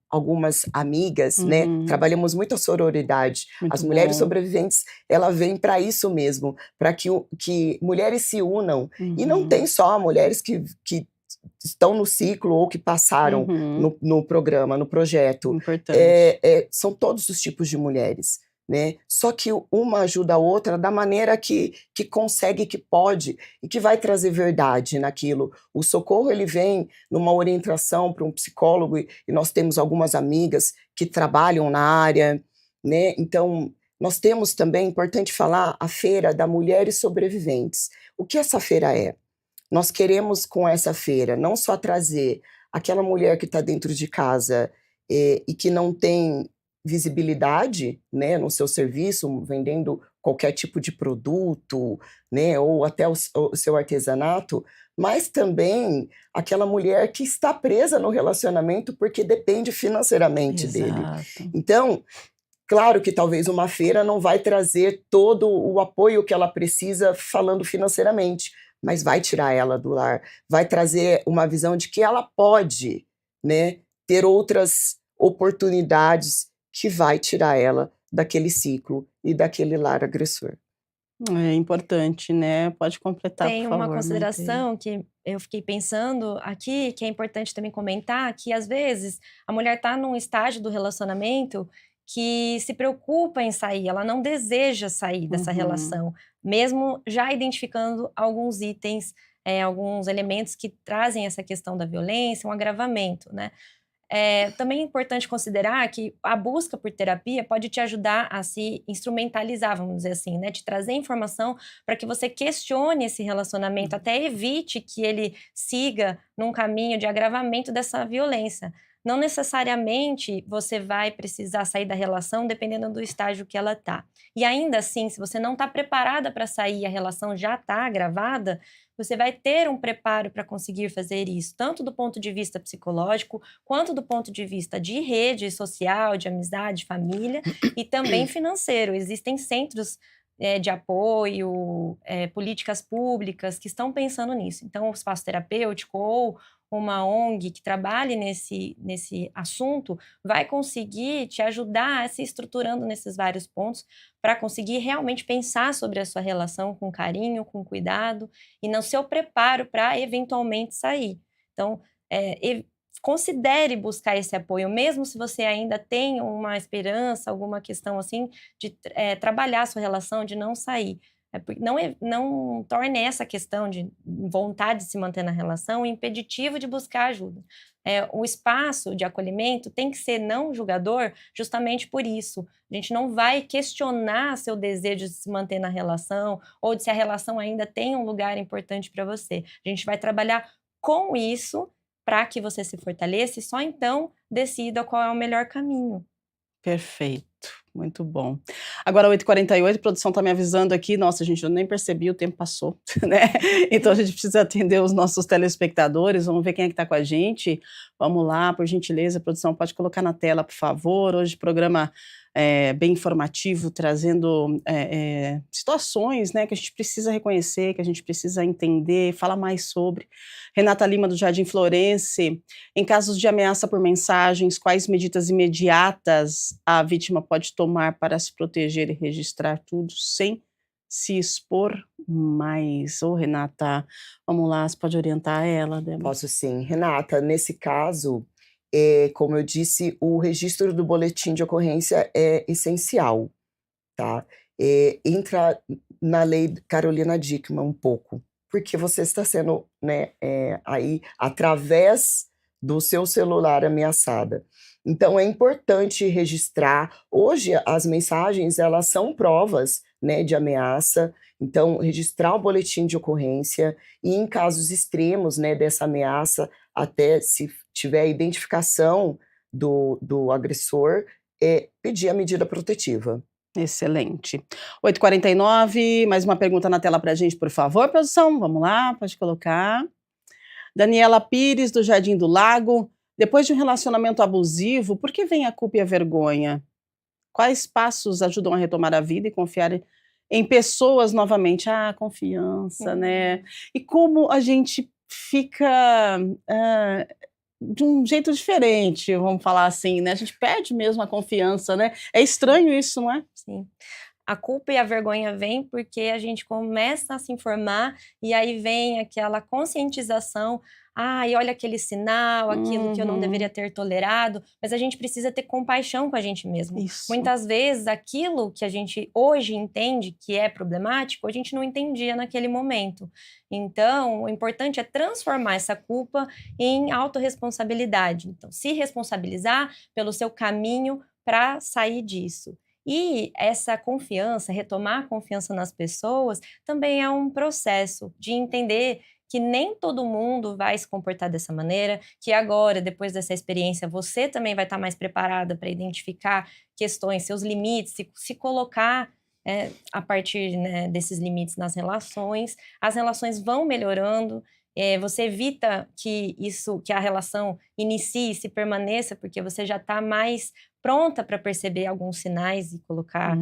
algumas amigas, né? Trabalhamos muito a sororidade. As mulheres sobreviventes, ela vem para isso mesmo, para que mulheres se unam. E não tem só mulheres que estão no ciclo ou que passaram no programa, no projeto. Importante. São todos os tipos de mulheres, né? Só que uma ajuda a outra da maneira que consegue, que pode e que vai trazer verdade naquilo. O socorro, ele vem numa orientação para um psicólogo e nós temos algumas amigas que trabalham na área, né? Então, nós temos também, importante falar, a Feira da Mulheres Sobreviventes. O que essa feira é? Nós queremos, com essa feira, não só trazer aquela mulher que está dentro de casa e que não tem visibilidade, né, no seu serviço, vendendo qualquer tipo de produto, né, ou até o seu artesanato, mas também aquela mulher que está presa no relacionamento porque depende financeiramente dele. Então, claro que talvez uma feira não vai trazer todo o apoio que ela precisa falando financeiramente, mas vai tirar ela do lar, vai trazer uma visão de que ela pode, né, ter outras oportunidades que vai tirar ela daquele ciclo e daquele lar agressor. É importante, né? Pode completar, por Tem favor. uma consideração que eu fiquei pensando aqui, que é importante também comentar, que às vezes a mulher está num estágio do relacionamento que se preocupa em sair, ela não deseja sair dessa relação, mesmo já identificando alguns itens, alguns elementos que trazem essa questão da violência, um agravamento, né? Também é importante considerar que a busca por terapia pode te ajudar a se instrumentalizar, vamos dizer assim, né? Te trazer informação para que você questione esse relacionamento, até evite que ele siga num caminho de agravamento dessa violência. Não necessariamente você vai precisar sair da relação dependendo do estágio que ela está. E ainda assim, se você não está preparada para sair e a relação já está agravada, você vai ter um preparo para conseguir fazer isso, tanto do ponto de vista psicológico, quanto do ponto de vista de rede social, de amizade, família e também financeiro. Existem centros de apoio, políticas públicas que estão pensando nisso. Então, o espaço terapêutico ou uma ONG que trabalhe nesse assunto vai conseguir te ajudar a se estruturando nesses vários pontos para conseguir realmente pensar sobre a sua relação com carinho, com cuidado e no seu preparo para eventualmente sair. Então, considere buscar esse apoio, mesmo se você ainda tem uma esperança, alguma questão assim, de trabalhar a sua relação, de não sair. Não torne essa questão de vontade de se manter na relação um impeditivo de buscar ajuda. O espaço de acolhimento tem que ser não julgador justamente por isso. A gente não vai questionar seu desejo de se manter na relação ou de se a relação ainda tem um lugar importante para você. A gente vai trabalhar com isso para que você se fortaleça e só então decida qual é o melhor caminho. Perfeito, muito bom. Agora 8h48, a produção está me avisando aqui, nossa gente, eu nem percebi, o tempo passou, né? Então a gente precisa atender os nossos telespectadores, vamos ver quem é que está com a gente. Vamos lá, por gentileza, a produção pode colocar na tela, por favor. Hoje programa bem informativo, trazendo situações, né, que a gente precisa reconhecer, que a gente precisa entender, falar mais sobre. Renata Lima, do Jardim Florense, em casos de ameaça por mensagens, quais medidas imediatas a vítima pode tomar para se proteger e registrar tudo sem se expor mais? Ô, Renata, vamos lá, você pode orientar ela, Débora? Posso sim. Renata, nesse caso, como eu disse, o registro do boletim de ocorrência é essencial, tá? Entra na lei Carolina Dickmann um pouco, porque você está sendo, né, aí, através do seu celular, ameaçada. Então, é importante registrar. Hoje, as mensagens, elas são provas, né, de ameaça. Então, registrar o boletim de ocorrência e, em casos extremos, né, dessa ameaça, até se tiver a identificação do agressor, pedir a medida protetiva. Excelente. 8h49, mais uma pergunta na tela para a gente, por favor, produção. Vamos lá, pode colocar. Daniela Pires, do Jardim do Lago. Depois de um relacionamento abusivo, por que vem a culpa e a vergonha? Quais passos ajudam a retomar a vida e confiar em pessoas novamente? Ah, confiança, né? E como a gente fica de um jeito diferente, vamos falar assim, né? A gente perde mesmo a confiança, né? É estranho isso, não é? Sim. A culpa e a vergonha vêm porque a gente começa a se informar e aí vem aquela conscientização. E olha aquele sinal, aquilo que eu não deveria ter tolerado, mas a gente precisa ter compaixão com a gente mesmo. Isso. Muitas vezes aquilo que a gente hoje entende que é problemático, a gente não entendia naquele momento. Então, o importante é transformar essa culpa em autorresponsabilidade. Então, se responsabilizar pelo seu caminho para sair disso. E essa confiança, retomar a confiança nas pessoas, também é um processo de entender que nem todo mundo vai se comportar dessa maneira, que agora, depois dessa experiência, você também vai estar mais preparada para identificar questões, seus limites, se colocar a partir, né, desses limites nas relações. As relações vão melhorando, você evita que a relação inicie e se permaneça, porque você já está mais pronta para perceber alguns sinais e colocar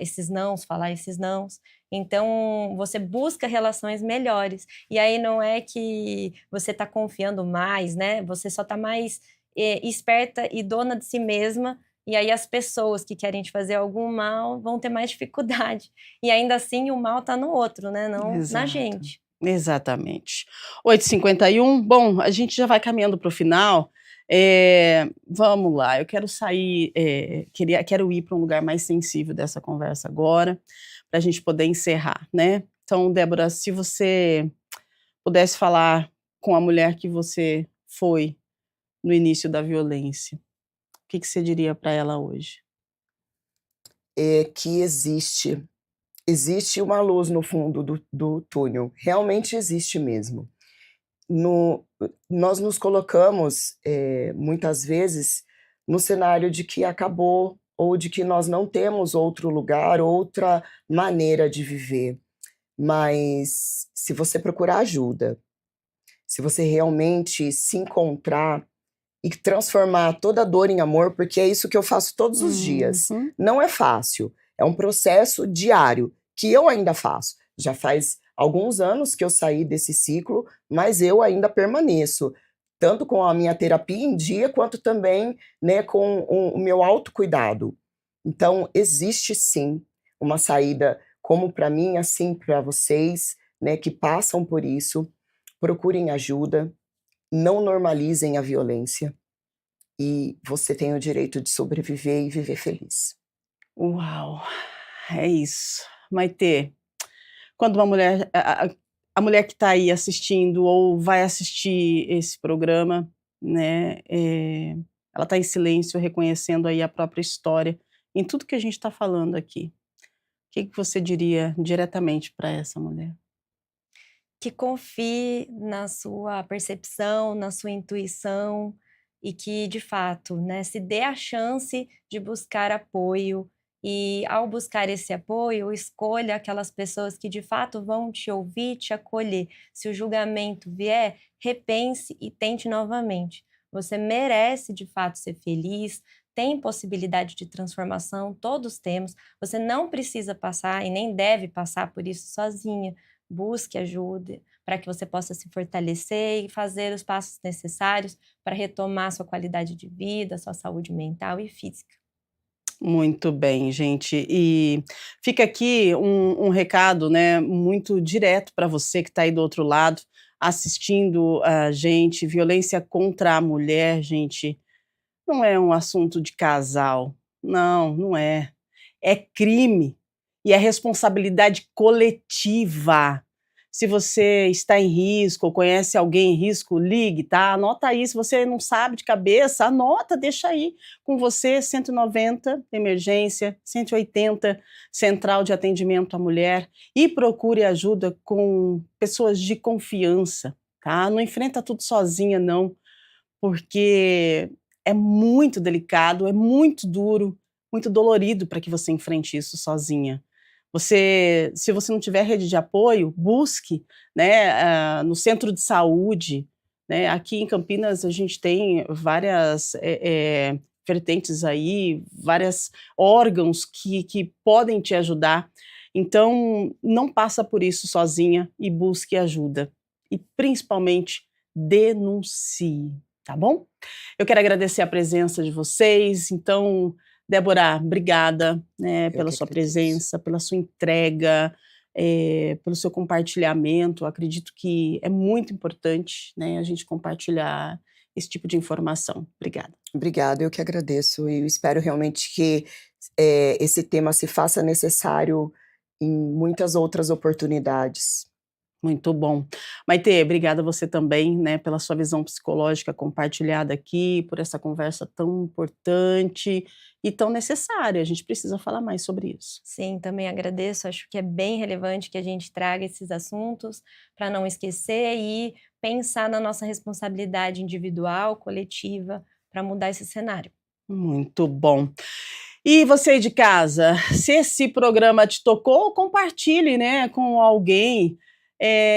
esses nãos, falar esses nãos. Então, você busca relações melhores. E aí não é que você está confiando mais, né? Você só está mais esperta e dona de si mesma. E aí as pessoas que querem te fazer algum mal vão ter mais dificuldade. E ainda assim o mal está no outro, né? Não na gente. Exatamente. 8h51. Bom, a gente já vai caminhando para o final. Vamos lá, eu quero sair, quero ir para um lugar mais sensível dessa conversa agora, para a gente poder encerrar, né? Então, Débora, se você pudesse falar com a mulher que você foi no início da violência, o que você diria para ela hoje? Que existe uma luz no fundo do túnel, realmente existe mesmo. Nós nos colocamos, muitas vezes, no cenário de que acabou, ou de que nós não temos outro lugar, outra maneira de viver. Mas se você procurar ajuda, se você realmente se encontrar e transformar toda a dor em amor, porque é isso que eu faço todos os dias. Não é fácil, é um processo diário, que eu ainda faço. Já faz alguns anos que eu saí desse ciclo, mas eu ainda permaneço, tanto com a minha terapia em dia, quanto também, né, com o meu autocuidado. Então, existe sim uma saída, como para mim, assim para vocês, né, que passam por isso. Procurem ajuda, não normalizem a violência, e você tem o direito de sobreviver e viver feliz. Uau, é isso. Maitê, quando uma mulher, a mulher que está aí assistindo ou vai assistir esse programa, né, ela está em silêncio, reconhecendo aí a própria história, em tudo que a gente está falando aqui. O que você diria diretamente para essa mulher? Que confie na sua percepção, na sua intuição e que, de fato, né, se dê a chance de buscar apoio e, ao buscar esse apoio, escolha aquelas pessoas que, de fato, vão te ouvir, te acolher. Se o julgamento vier, repense e tente novamente. Você merece, de fato, ser feliz, tem possibilidade de transformação, todos temos. Você não precisa passar e nem deve passar por isso sozinha. Busque ajuda para que você possa se fortalecer e fazer os passos necessários para retomar sua qualidade de vida, sua saúde mental e física. Muito bem, gente. E fica aqui um recado, né, muito direto para você que está aí do outro lado, assistindo a gente. Violência contra a mulher, gente, não é um assunto de casal. Não, não é. É crime e é responsabilidade coletiva. Se você está em risco ou conhece alguém em risco, ligue, tá? Anota aí, se você não sabe de cabeça, anota, deixa aí com você, 190, emergência, 180, central de atendimento à mulher, e procure ajuda com pessoas de confiança, tá? Não enfrenta tudo sozinha, não, porque é muito delicado, é muito duro, muito dolorido para que você enfrente isso sozinha. Se você não tiver rede de apoio, busque, né, no centro de saúde, né? Aqui em Campinas a gente tem várias vertentes aí, vários órgãos que podem te ajudar. Então, não passa por isso sozinha e busque ajuda. E principalmente denuncie, tá bom? Eu quero agradecer a presença de vocês. Então, Débora, obrigada, né, pela sua presença, pela sua entrega, pelo seu compartilhamento. Eu acredito que é muito importante, né, a gente compartilhar esse tipo de informação. Obrigada. Obrigada, eu que agradeço e eu espero realmente que esse tema se faça necessário em muitas outras oportunidades. Muito bom. Maitê, obrigada a você também, né, pela sua visão psicológica compartilhada aqui, por essa conversa tão importante e tão necessária. A gente precisa falar mais sobre isso. Sim, também agradeço. Acho que é bem relevante que a gente traga esses assuntos para não esquecer e pensar na nossa responsabilidade individual, coletiva, para mudar esse cenário. Muito bom. E você aí de casa, se esse programa te tocou, compartilhe, né, com alguém.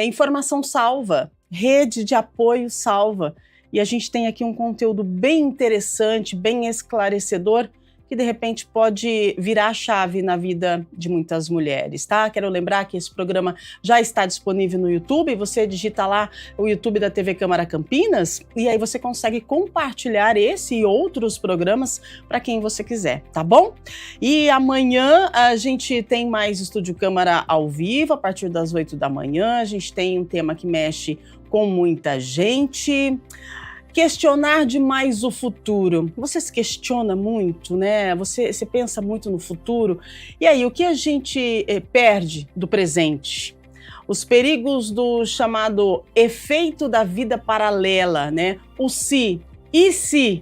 Informação salva, rede de apoio salva. E a gente tem aqui um conteúdo bem interessante, bem esclarecedor, que de repente pode virar a chave na vida de muitas mulheres, tá? Quero lembrar que esse programa já está disponível no YouTube, você digita lá o YouTube da TV Câmara Campinas e aí você consegue compartilhar esse e outros programas para quem você quiser, tá bom? E amanhã a gente tem mais Estúdio Câmara ao vivo, a partir das 8 da manhã, a gente tem um tema que mexe com muita gente. Questionar demais o futuro. Você se questiona muito, né? Você pensa muito no futuro. E aí, o que a gente perde do presente? Os perigos do chamado efeito da vida paralela, né? O se. E se?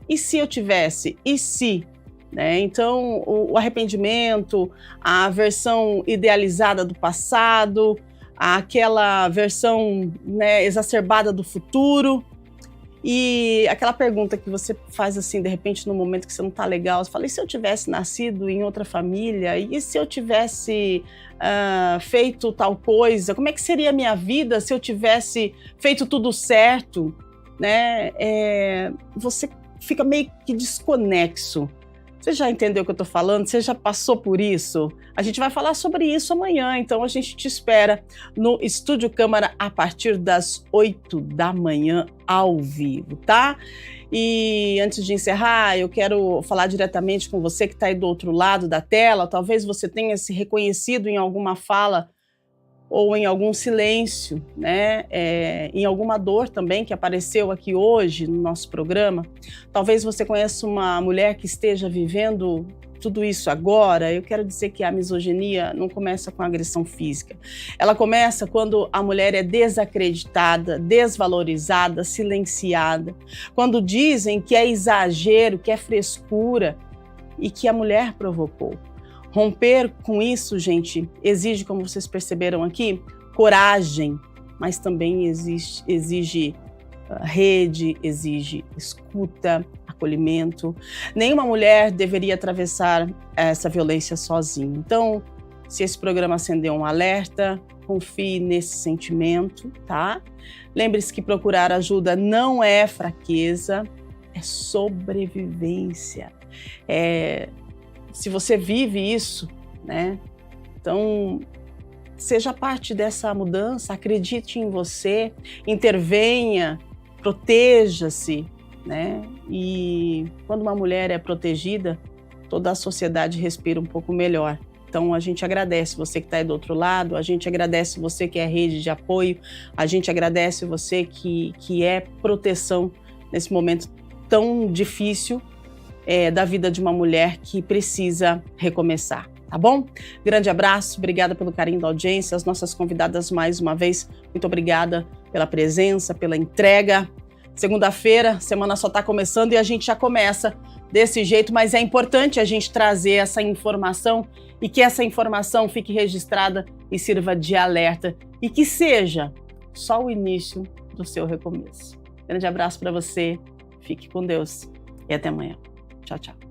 E se eu tivesse? E se? Né? Então, o arrependimento, a versão idealizada do passado, aquela versão, né, exacerbada do futuro. E aquela pergunta que você faz assim, de repente, no momento que você não está legal, você fala, e se eu tivesse nascido em outra família? E se eu tivesse feito tal coisa? Como é que seria a minha vida se eu tivesse feito tudo certo? Né? Você fica meio que desconexo. Você já entendeu o que eu estou falando? Você já passou por isso? A gente vai falar sobre isso amanhã, então a gente te espera no Estúdio Câmara a partir das 8 da manhã ao vivo, tá? E antes de encerrar, eu quero falar diretamente com você que está aí do outro lado da tela. Talvez você tenha se reconhecido em alguma fala ou em algum silêncio, né? Em alguma dor também que apareceu aqui hoje no nosso programa. Talvez você conheça uma mulher que esteja vivendo tudo isso agora. Eu quero dizer que a misoginia não começa com agressão física. Ela começa quando a mulher é desacreditada, desvalorizada, silenciada. Quando dizem que é exagero, que é frescura e que a mulher provocou. Romper com isso, gente, exige, como vocês perceberam aqui, coragem, mas também exige rede, exige escuta, acolhimento. Nenhuma mulher deveria atravessar essa violência sozinha. Então, se esse programa acendeu um alerta, confie nesse sentimento, tá? Lembre-se que procurar ajuda não é fraqueza, é sobrevivência. Se você vive isso, né? Então, seja parte dessa mudança, acredite em você, intervenha, proteja-se, né? E quando uma mulher é protegida, toda a sociedade respira um pouco melhor. Então, a gente agradece você que está aí do outro lado, a gente agradece você que é rede de apoio, a gente agradece você que é proteção nesse momento tão difícil da vida de uma mulher que precisa recomeçar, tá bom? Grande abraço, obrigada pelo carinho da audiência, as nossas convidadas mais uma vez, muito obrigada pela presença, pela entrega. Segunda-feira, semana só está começando e a gente já começa desse jeito, mas é importante a gente trazer essa informação e que essa informação fique registrada e sirva de alerta e que seja só o início do seu recomeço. Grande abraço para você, fique com Deus e até amanhã. Tchau, tchau.